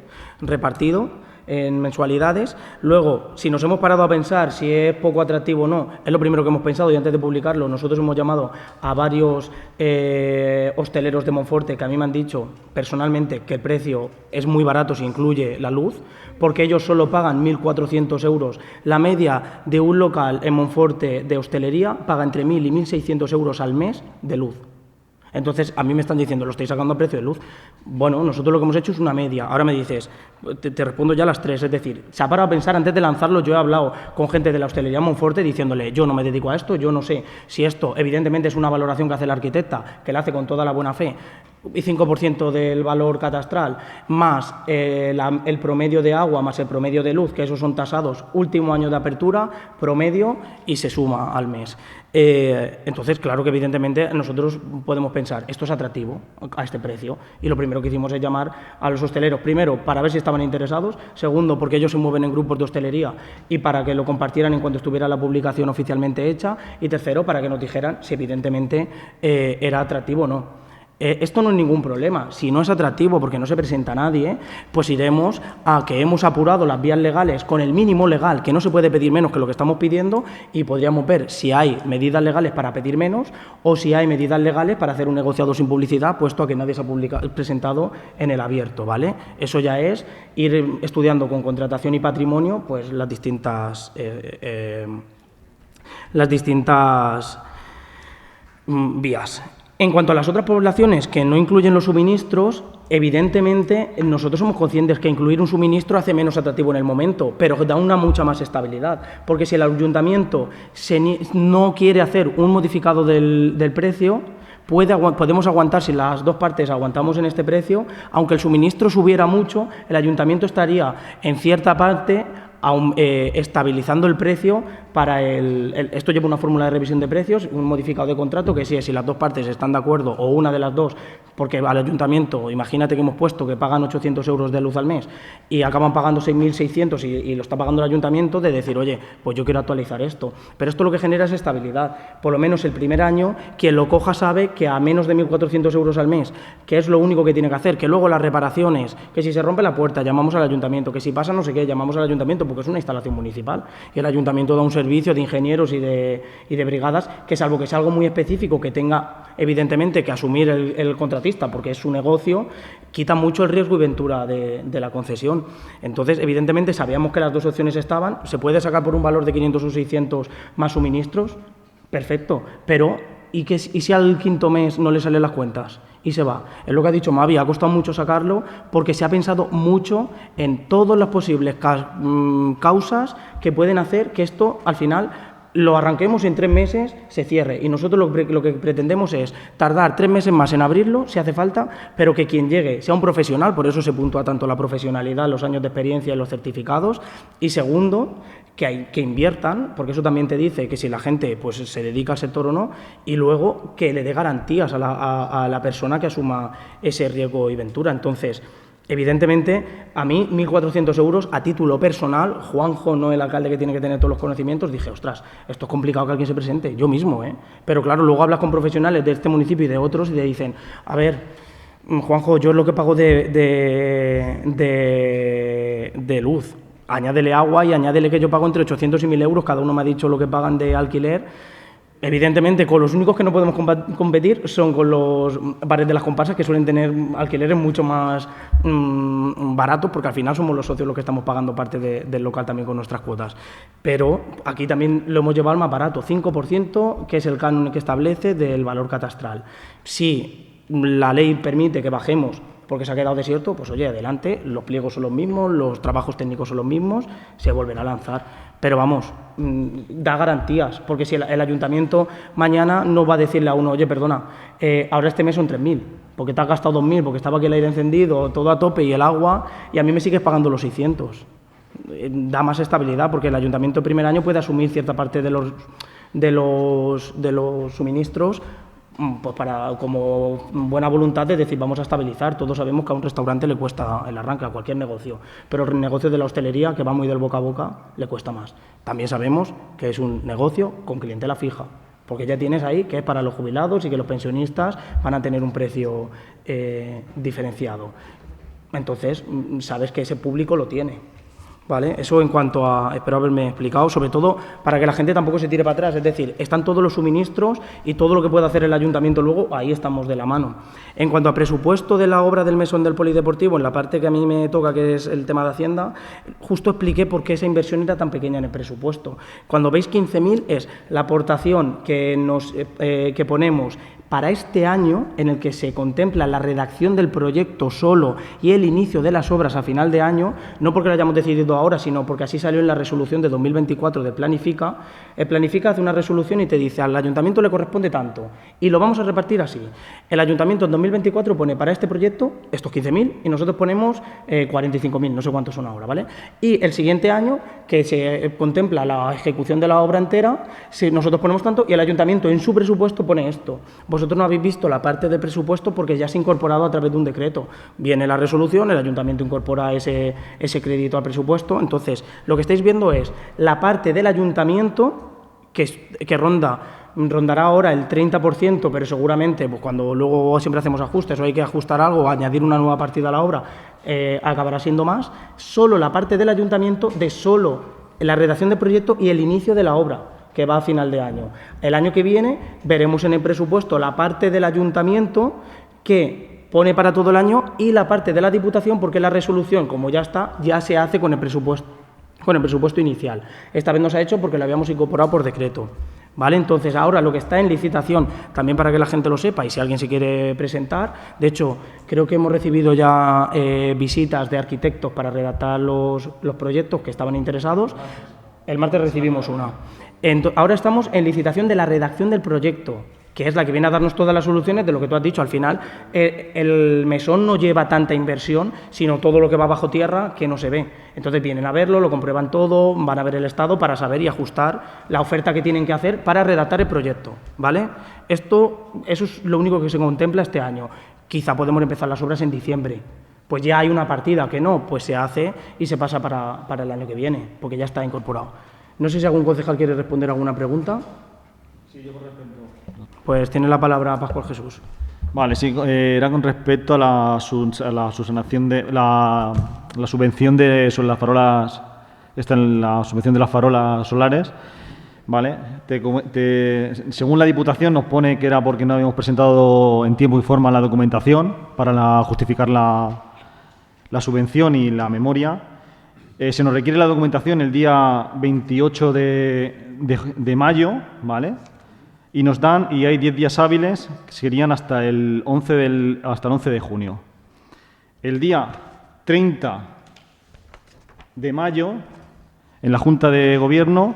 A: repartido en mensualidades. Luego, si nos hemos parado a pensar si es poco atractivo o no, es lo primero que hemos pensado, y antes de publicarlo nosotros hemos llamado a varios hosteleros de Monforte que a mí me han dicho personalmente que el precio es muy barato si incluye la luz, porque ellos solo pagan 1.400 euros. La media de un local en Monforte de hostelería paga entre 1.000 y 1.600 euros al mes de luz. Entonces, a mí me están diciendo, lo estáis sacando a precio de luz. Bueno, nosotros lo que hemos hecho es una media. Ahora me dices, te respondo ya a las 3. Es decir, se ha parado a pensar, antes de lanzarlo, yo he hablado con gente de la hostelería Monforte diciéndole, yo no me dedico a esto, yo no sé si esto, evidentemente, es una valoración que hace la arquitecta, que la hace con toda la buena fe, y 5% del valor catastral, más el promedio de agua, más el promedio de luz, que esos son tasados último año de apertura, promedio, y se suma al mes. Entonces, claro que evidentemente nosotros podemos pensar, esto es atractivo a este precio, y lo primero que hicimos es llamar a los hosteleros, primero, para ver si estaban interesados, segundo, porque ellos se mueven en grupos de hostelería y para que lo compartieran en cuanto estuviera la publicación oficialmente hecha, y tercero, para que nos dijeran si evidentemente era atractivo o no. Esto no es ningún problema. Si no es atractivo porque no se presenta nadie, pues iremos a que hemos apurado las vías legales con el mínimo legal, que no se puede pedir menos que lo que estamos pidiendo, y podríamos ver si hay medidas legales para pedir menos o si hay medidas legales para hacer un negociado sin publicidad, puesto a que nadie se ha presentado en el abierto, ¿vale? Eso ya es ir estudiando con contratación y patrimonio pues las distintas vías. En cuanto a las otras poblaciones que no incluyen los suministros, evidentemente nosotros somos conscientes que incluir un suministro hace menos atractivo en el momento, pero da una mucha más estabilidad, porque si el ayuntamiento no quiere hacer un modificado del precio, podemos aguantar, si las dos partes aguantamos en este precio, aunque el suministro subiera mucho, el ayuntamiento estaría en cierta parte estabilizando el precio para esto lleva una fórmula de revisión de precios, un modificado de contrato, que si las dos partes están de acuerdo, o una de las dos, porque al ayuntamiento, imagínate que hemos puesto que pagan 800 euros de luz al mes y acaban pagando 6.600 y lo está pagando el ayuntamiento, de decir, oye, pues yo quiero actualizar esto. Pero esto lo que genera es estabilidad. Por lo menos el primer año, quien lo coja sabe que a menos de 1.400 euros al mes, que es lo único que tiene que hacer, que luego las reparaciones, que si se rompe la puerta, llamamos al ayuntamiento, que si pasa no sé qué, llamamos al ayuntamiento, porque es una instalación municipal y el ayuntamiento da un servicio de ingenieros y de brigadas que, salvo que sea algo muy específico que tenga evidentemente que asumir el contratista porque es su negocio, quita mucho el riesgo y ventura de la concesión. Entonces, evidentemente sabíamos que las dos opciones estaban, se puede sacar por un valor de 500 o 600 más suministros, perfecto, pero ¿y si al quinto mes no le salen las cuentas? Y se va. Es lo que ha dicho Mavi, ha costado mucho sacarlo porque se ha pensado mucho en todas las posibles causas que pueden hacer que esto al final lo arranquemos y en 3 meses se cierre. Y nosotros lo que pretendemos es tardar 3 meses más en abrirlo, si hace falta, pero que quien llegue sea un profesional, por eso se puntúa tanto la profesionalidad, los años de experiencia y los certificados. Y segundo, que inviertan, porque eso también te dice que si la gente pues se dedica al sector o no, y luego que le dé garantías a la persona que asuma ese riesgo y ventura. Entonces, evidentemente, a mí 1.400 euros a título personal, Juanjo, no el alcalde que tiene que tener todos los conocimientos, dije, ostras, esto es complicado que alguien se presente, yo mismo, ¿eh? Pero claro, luego hablas con profesionales de este municipio y de otros y te dicen, a ver, Juanjo, yo es lo que pago de luz. Añádele agua y añádele que yo pago entre 800 y 1.000 euros, cada uno me ha dicho lo que pagan de alquiler. Evidentemente, con los únicos que no podemos competir son con los bares de las comparsas, que suelen tener alquileres mucho más baratos, porque al final somos los socios los que estamos pagando parte del local también con nuestras cuotas. Pero aquí también lo hemos llevado al más barato, 5%, que es el canon que establece del valor catastral. Si la ley permite que bajemos porque se ha quedado desierto, pues oye, adelante, los pliegos son los mismos, los trabajos técnicos son los mismos, se volverá a lanzar. Pero vamos, da garantías, porque si el ayuntamiento mañana no va a decirle a uno, oye, perdona, ahora este mes son 3.000, porque te has gastado 2.000, porque estaba aquí el aire encendido, todo a tope y el agua, y a mí me sigues pagando los 600. Da más estabilidad, porque el ayuntamiento el primer año puede asumir cierta parte de los suministros, pues como buena voluntad de decir vamos a estabilizar. Todos sabemos que a un restaurante le cuesta el arranque, a cualquier negocio, pero el negocio de la hostelería, que va muy del boca a boca, le cuesta más. También sabemos que es un negocio con clientela fija, porque ya tienes ahí que es para los jubilados y que los pensionistas van a tener un precio diferenciado. Entonces, sabes que ese público lo tiene. ¿Vale? Eso en cuanto a, espero haberme explicado, sobre todo para que la gente tampoco se tire para atrás, es decir, están todos los suministros y todo lo que puede hacer el ayuntamiento luego, ahí estamos de la mano. En cuanto a presupuesto de la obra del mesón del polideportivo, en la parte que a mí me toca, que es el tema de Hacienda, justo expliqué por qué esa inversión era tan pequeña en el presupuesto. Cuando veis 15.000 es la aportación que ponemos para este año, en el que se contempla la redacción del proyecto solo y el inicio de las obras a final de año, no porque lo hayamos decidido ahora, sino porque así salió en la resolución de 2024 de Planifica. El Planifica hace una resolución y te dice, al ayuntamiento le corresponde tanto, y lo vamos a repartir así. El ayuntamiento en 2024 pone para este proyecto estos 15.000 y nosotros ponemos 45.000, no sé cuántos son ahora, ¿vale? Y el siguiente año, que se contempla la ejecución de la obra entera, nosotros ponemos tanto y el ayuntamiento en su presupuesto pone esto. Vosotros no habéis visto la parte del presupuesto porque ya se ha incorporado a través de un decreto. Viene la resolución, el ayuntamiento incorpora ese crédito al presupuesto. Entonces, lo que estáis viendo es la parte del ayuntamiento que rondará ahora el 30%, pero seguramente pues, cuando luego siempre hacemos ajustes o hay que ajustar algo o añadir una nueva partida a la obra, acabará siendo más. Solo la parte del ayuntamiento de solo la redacción del proyecto y el inicio de la obra, que va a final de año. El año que viene veremos en el presupuesto la parte del ayuntamiento que pone para todo el año y la parte de la Diputación, porque la resolución, como ya está, ya se hace con el presupuesto inicial. Esta vez no se ha hecho porque lo habíamos incorporado por decreto. ¿Vale? Entonces, ahora lo que está en licitación, también para que la gente lo sepa y si alguien se quiere presentar, de hecho, creo que hemos recibido ya visitas de arquitectos para redactar los proyectos que estaban interesados. El martes recibimos una. Ahora estamos en licitación de la redacción del proyecto, que es la que viene a darnos todas las soluciones de lo que tú has dicho. Al final, el mesón no lleva tanta inversión, sino todo lo que va bajo tierra que no se ve. Entonces vienen a verlo, lo comprueban todo, van a ver el estado para saber y ajustar la oferta que tienen que hacer para redactar el proyecto, ¿vale? Eso es lo único que se contempla este año. Quizá podemos empezar las obras en diciembre. Pues ya hay una partida que no, pues se hace y se pasa para el año que viene, porque ya está incorporado. No sé si algún concejal quiere responder alguna pregunta. Sí, yo con respecto. Pues tiene la palabra Pascual Jesús.
F: Vale, sí, era con respecto a la subsanación de la subvención sobre las farolas, está en la subvención de las farolas solares, ¿vale? Según la Diputación nos pone que era porque no habíamos presentado en tiempo y forma la documentación para justificar la subvención y la memoria. Se nos requiere la documentación el día 28 de mayo, ¿vale? Y nos dan, y hay 10 días hábiles, que serían hasta el 11 de junio. El día 30 de mayo, en la Junta de Gobierno,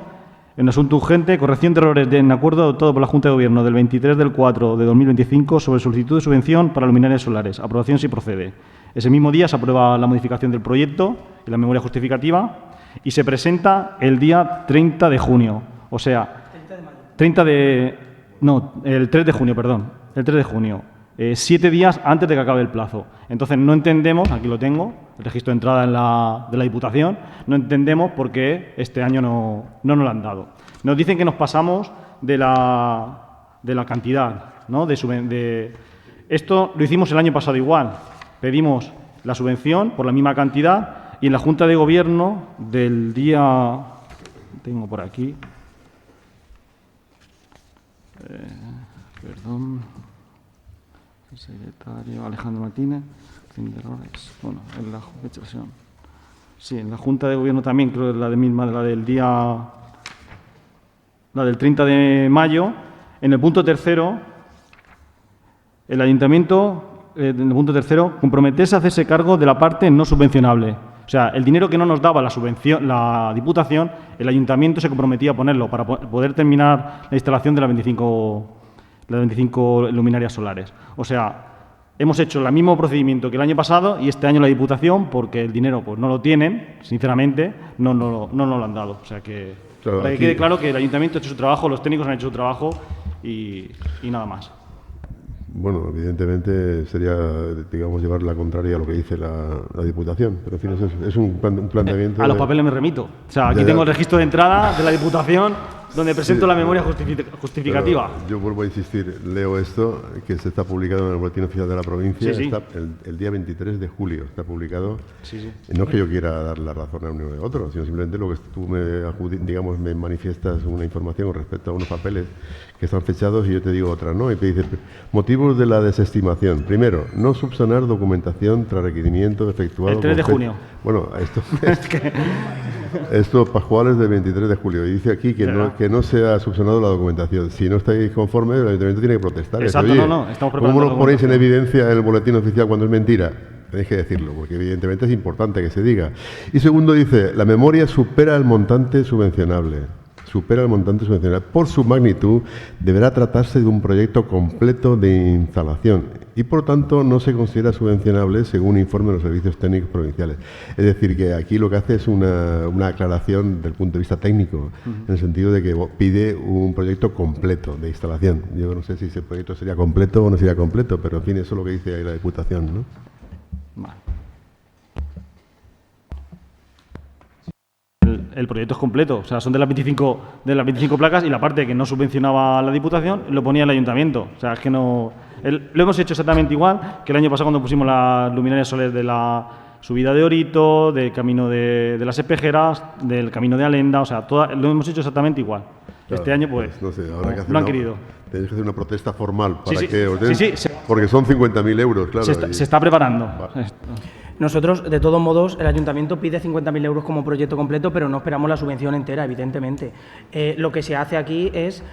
F: en asunto urgente, corrección de errores en acuerdo adoptado por la Junta de Gobierno del 23 del 4 de 2025 sobre solicitud de subvención para luminarias solares. Aprobación si procede. Ese mismo día se aprueba la modificación del proyecto y la memoria justificativa y se presenta el día 30 de junio. O sea, el 3 de junio, perdón. El 3 de junio. 7 días antes de que acabe el plazo. Entonces, no entendemos, aquí lo tengo, el registro de entrada de la Diputación, no entendemos por qué este año no nos lo han dado. Nos dicen que nos pasamos de la cantidad, ¿no? Esto lo hicimos el año pasado igual. Pedimos la subvención por la misma cantidad y en la Junta de Gobierno del día... Tengo por aquí... perdón... El secretario Alejandro Martínez... Sin errores... Bueno, en la fecha... Sí, en la Junta de Gobierno también, creo que es la del día... La del 30 de mayo. En el punto tercero, el Ayuntamiento... en el punto tercero, comprometerse a hacerse cargo de la parte no subvencionable. O sea, el dinero que no nos daba la subvención, la Diputación, el Ayuntamiento se comprometía a ponerlo para poder terminar la instalación de las 25 luminarias solares. O sea, hemos hecho el mismo procedimiento que el año pasado y este año la Diputación, porque el dinero pues no lo tienen, sinceramente, no nos lo han dado. O sea que,
C: claro,
F: para que quede claro que el Ayuntamiento ha hecho su trabajo, los técnicos han hecho su trabajo y nada más.
C: Bueno, evidentemente sería, digamos, llevar la contraria a lo que dice la Diputación, pero en fin, es un planteamiento...
F: A los papeles me remito. O sea, aquí tengo el registro de entrada de la Diputación donde presento la memoria justificativa.
C: Pero yo vuelvo a insistir, leo esto, que se está publicado en el Boletín Oficial de la Provincia,
F: Sí.
C: Está el día 23 de julio, está publicado.
F: Sí.
C: No es que yo quiera dar la razón a uno o a otro, sino simplemente lo que tú me manifiestas una información con respecto a unos papeles que están fechados y yo te digo otra, ¿no? Y te dice, motivos de la desestimación. Primero, no subsanar documentación tras requerimiento efectuado...
F: El 3 de junio.
C: Bueno, esto Pascuales del 23 de julio. Y dice aquí que no se ha subsanado la documentación. Si no estáis conformes, el Ayuntamiento tiene que protestar.
F: Exacto,
C: Oye,
F: no, estamos preparando
C: ¿cómo lo ponéis en evidencia en el boletín oficial cuando es mentira? Tenéis que decirlo, porque evidentemente es importante que se diga. Y segundo dice, la memoria supera el montante subvencionable. Por su magnitud, deberá tratarse de un proyecto completo de instalación y, por tanto, no se considera subvencionable según informe de los servicios técnicos provinciales. Es decir, que aquí lo que hace es una aclaración del punto de vista técnico, en el sentido de que pide un proyecto completo de instalación. Yo no sé si ese proyecto sería completo o no sería completo, pero, en fin, eso es lo que dice ahí la Diputación, ¿no?
F: Vale. El proyecto es completo, o sea, son de las 25 placas y la parte que no subvencionaba la Diputación lo ponía el Ayuntamiento. O sea, es que no... Lo hemos hecho exactamente igual que el año pasado cuando pusimos las luminarias solares de la subida de Orito, del camino de las Espejeras, del camino de Alenda, o sea, lo hemos hecho exactamente igual. Claro, este año, pues,
C: no sé, habrá que hacer
F: lo han querido.
C: Tenéis que hacer una protesta formal para
F: Sí,
C: que os den, porque son 50.000 euros, claro.
F: Se está preparando.
C: Vale.
A: Nosotros, de todos modos, el Ayuntamiento pide 50.000 euros como proyecto completo, pero no esperamos la subvención entera, evidentemente. Lo que se hace aquí es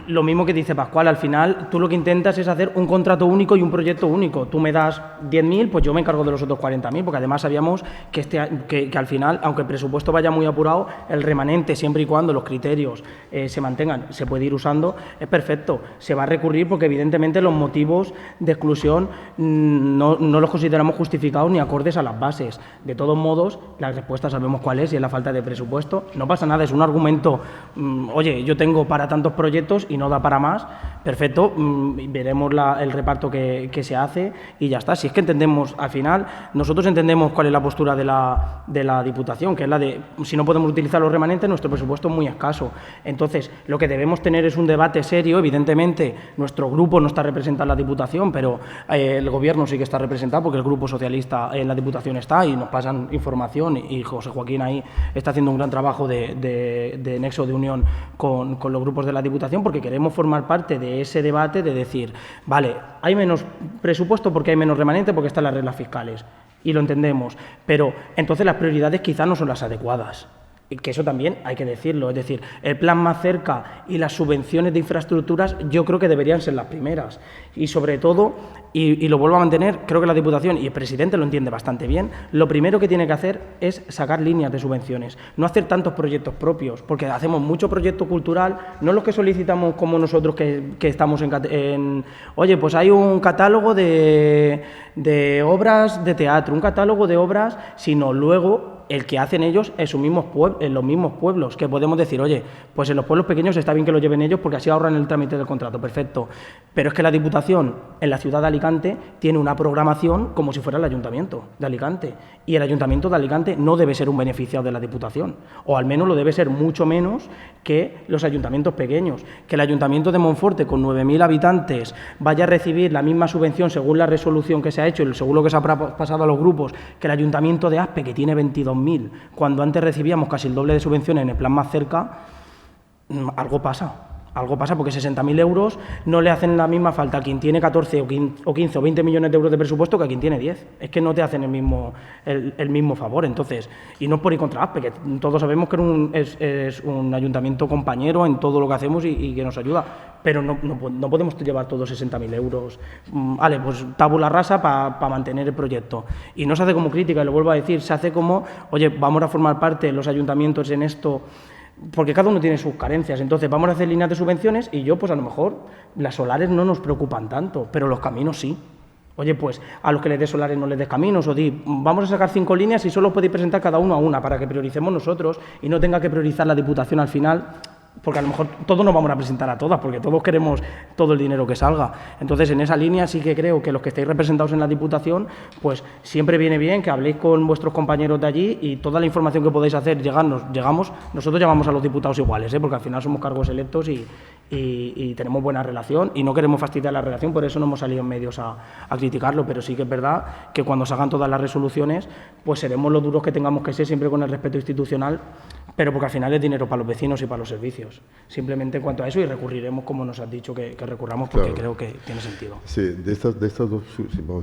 A: lo mismo que dice Pascual. Al final, tú lo que intentas es hacer un contrato único y un proyecto único. Tú me das 10.000, pues yo me encargo de los otros 40.000, porque además sabíamos que al final, aunque el presupuesto vaya muy apurado, el remanente, siempre y cuando los criterios se mantengan, se puede ir usando, es perfecto. Se va a recurrir porque, evidentemente, los motivos de exclusión no los consideramos justificados ni acordes a las bases. De todos modos, la respuesta sabemos cuál es, y es la falta de presupuesto. No pasa nada, es un argumento, oye, yo tengo para tantos proyectos y no da para más, perfecto, veremos el reparto que se hace y ya está. Si es que entendemos, al final, nosotros entendemos cuál es la postura de la Diputación, que es la de, si no podemos utilizar los remanentes, nuestro presupuesto es muy escaso. Entonces, lo que debemos tener es un debate serio. Evidentemente, nuestro grupo no está representado en la Diputación, pero el Gobierno sí que está representado, porque el Grupo Socialista en la Diputación está y nos pasan información, y José Joaquín ahí está haciendo un gran trabajo de nexo de unión con los grupos de la Diputación, porque queremos formar parte de ese debate de decir, vale, hay menos presupuesto porque hay menos remanente, porque están las reglas fiscales, y lo entendemos, pero entonces las prioridades quizás no son las adecuadas. Y que eso también hay que decirlo, es decir, el plan Más Cerca y las subvenciones de infraestructuras yo creo que deberían ser las primeras, y sobre todo, y lo vuelvo a mantener, creo que la Diputación y el presidente lo entiende bastante bien, lo primero que tiene que hacer es sacar líneas de subvenciones, no hacer tantos proyectos propios, porque hacemos mucho proyecto cultural, no los que solicitamos como nosotros que estamos oye, pues hay un catálogo de obras de teatro, un catálogo de obras, sino luego el que hacen ellos en los mismos pueblos, que podemos decir, oye, pues en los pueblos pequeños está bien que lo lleven ellos porque así ahorran el trámite del contrato, perfecto. Pero es que la Diputación en la ciudad de Alicante tiene una programación como si fuera el Ayuntamiento de Alicante, y el Ayuntamiento de Alicante no debe ser un beneficiado de la Diputación, o al menos lo debe ser mucho menos que los ayuntamientos pequeños. Que el Ayuntamiento de Monforte, con 9.000 habitantes, vaya a recibir la misma subvención según la resolución que se ha hecho y según lo que se ha pasado a los grupos, que el Ayuntamiento de Aspe, que tiene 22.000, cuando antes recibíamos casi el doble de subvenciones en el plan Más Cerca, algo pasa. Algo pasa porque 60.000 euros no le hacen la misma falta a quien tiene 14 o 15 o 20 millones de euros de presupuesto que a quien tiene 10. Es que no te hacen el mismo favor. Entonces, y no es por ir contra ASPE, que todos sabemos que es un ayuntamiento compañero en todo lo que hacemos y que nos ayuda, pero no podemos llevar todos 60.000 euros. Vale, pues tabula rasa para mantener el proyecto. Y no se hace como crítica, y lo vuelvo a decir, se hace como, oye, vamos a formar parte los ayuntamientos en esto, porque cada uno tiene sus carencias. Entonces vamos a hacer líneas de subvenciones y yo, pues a lo mejor las solares no nos preocupan tanto, pero los caminos sí. Oye, pues a los que les des solares no les des caminos, o vamos a sacar 5 líneas y solo podéis presentar cada uno a una para que prioricemos nosotros y no tenga que priorizar la Diputación al final, porque a lo mejor todos nos vamos a presentar a todas, porque todos queremos todo el dinero que salga. Entonces, en esa línea sí que creo que los que estáis representados en la Diputación, pues siempre viene bien que habléis con vuestros compañeros de allí y toda la información que podáis hacer, nosotros llamamos a los diputados iguales, porque al final somos cargos electos y tenemos buena relación y no queremos fastidiar la relación, por eso no hemos salido en medios a criticarlo, pero sí que es verdad que cuando salgan todas las resoluciones, pues seremos los duros que tengamos que ser, siempre con el respeto institucional, pero porque al final es dinero para los vecinos y para los servicios. Simplemente en cuanto a eso, y recurriremos, como nos has dicho que recurramos, porque creo que tiene sentido.
C: Sí, de estas dos,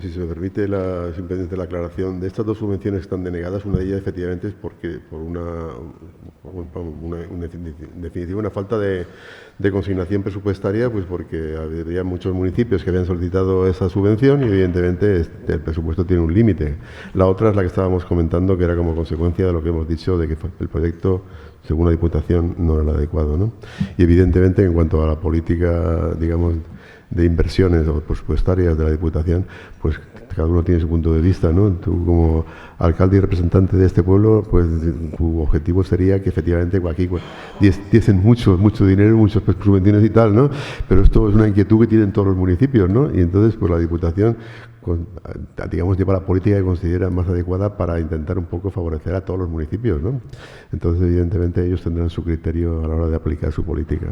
C: si se me permite simplemente la aclaración, de estas dos subvenciones que están denegadas, una de ellas efectivamente es porque por en definitiva una falta de consignación presupuestaria, pues porque había muchos municipios que habían solicitado esa subvención y evidentemente el presupuesto tiene un límite. La otra es la que estábamos comentando, que era como consecuencia de lo que hemos dicho, de que el proyecto, según la Diputación, no era el adecuado, ¿no? Y evidentemente, en cuanto a la política, digamos, de inversiones o presupuestarias de la Diputación, pues cada uno tiene su punto de vista, ¿no? Tú, como alcalde y representante de este pueblo, pues tu objetivo sería que efectivamente aquí diesen mucho dinero, muchas subvenciones y tal, ¿no? Pero esto es una inquietud que tienen todos los municipios, ¿no? Y entonces, pues la Diputación, digamos, lleva la política que considera más adecuada para intentar un poco favorecer a todos los municipios, ¿no? Entonces, evidentemente, ellos tendrán su criterio a la hora de aplicar su política.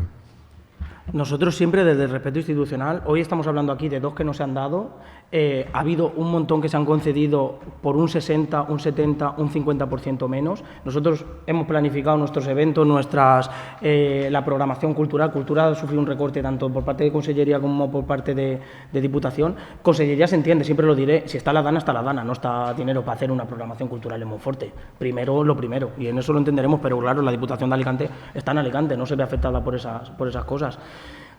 A: Nosotros siempre desde el respeto institucional, hoy estamos hablando aquí de 2 que no se han dado, ha habido un montón que se han concedido por un 60, un 70, un 50% menos. Nosotros hemos planificado nuestros eventos, la programación cultural. Cultura ha sufrido un recorte tanto por parte de Consellería como por parte de Diputación. Consellería se entiende, siempre lo diré, si está la dana, no está dinero para hacer una programación cultural en Monforte. Primero lo primero, y en eso lo entenderemos, pero claro, la Diputación de Alicante está en Alicante, no se ve afectada por esas cosas.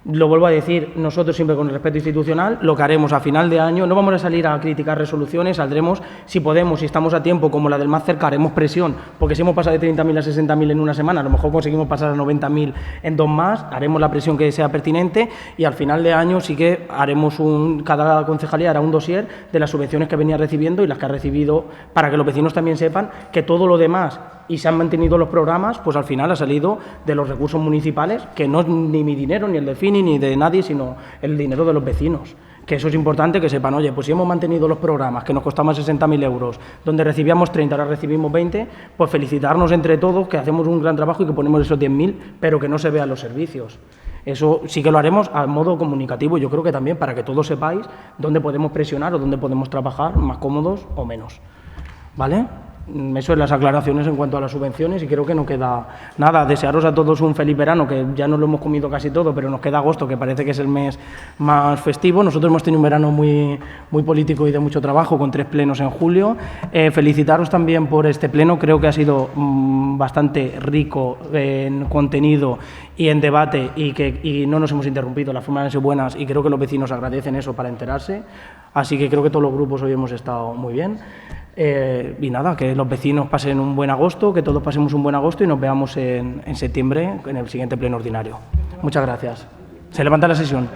A: Lo vuelvo a decir, nosotros siempre con el respeto institucional, lo que haremos a final de año, no vamos a salir a criticar resoluciones, saldremos, si podemos, si estamos a tiempo, como la del más cerca, haremos presión, porque si hemos pasado de 30.000 a 60.000 en una semana, a lo mejor conseguimos pasar a 90.000 en 2 más, haremos la presión que sea pertinente y al final de año sí que haremos cada concejalía hará un dossier de las subvenciones que venía recibiendo y las que ha recibido, para que los vecinos también sepan que todo lo demás, y se han mantenido los programas, pues al final ha salido de los recursos municipales, que no es ni mi dinero, ni el de Fini, ni de nadie, sino el dinero de los vecinos. Que eso es importante que sepan, oye, pues si hemos mantenido los programas que nos costaban 60.000 euros, donde recibíamos 30, ahora recibimos 20, pues felicitarnos entre todos, que hacemos un gran trabajo y que ponemos esos 10.000, pero que no se vean los servicios. Eso sí que lo haremos a modo comunicativo, yo creo que también para que todos sepáis dónde podemos presionar o dónde podemos trabajar más cómodos o menos. ¿Vale? Eso es las aclaraciones en cuanto a las subvenciones y creo que no queda nada. Desearos a todos un feliz verano, que ya nos lo hemos comido casi todo, pero nos queda agosto, que parece que es el mes más festivo. Nosotros hemos tenido un verano muy político y de mucho trabajo, con 3 plenos en julio. Felicitaros también por este pleno, creo que ha sido bastante rico en contenido y en debate y no nos hemos interrumpido, las formas han sido buenas y creo que los vecinos agradecen eso para enterarse. Así que creo que todos los grupos hoy hemos estado muy bien. Y nada, que los vecinos pasen un buen agosto, que todos pasemos un buen agosto y nos veamos en septiembre en el siguiente pleno ordinario. Muchas gracias. Se levanta la sesión.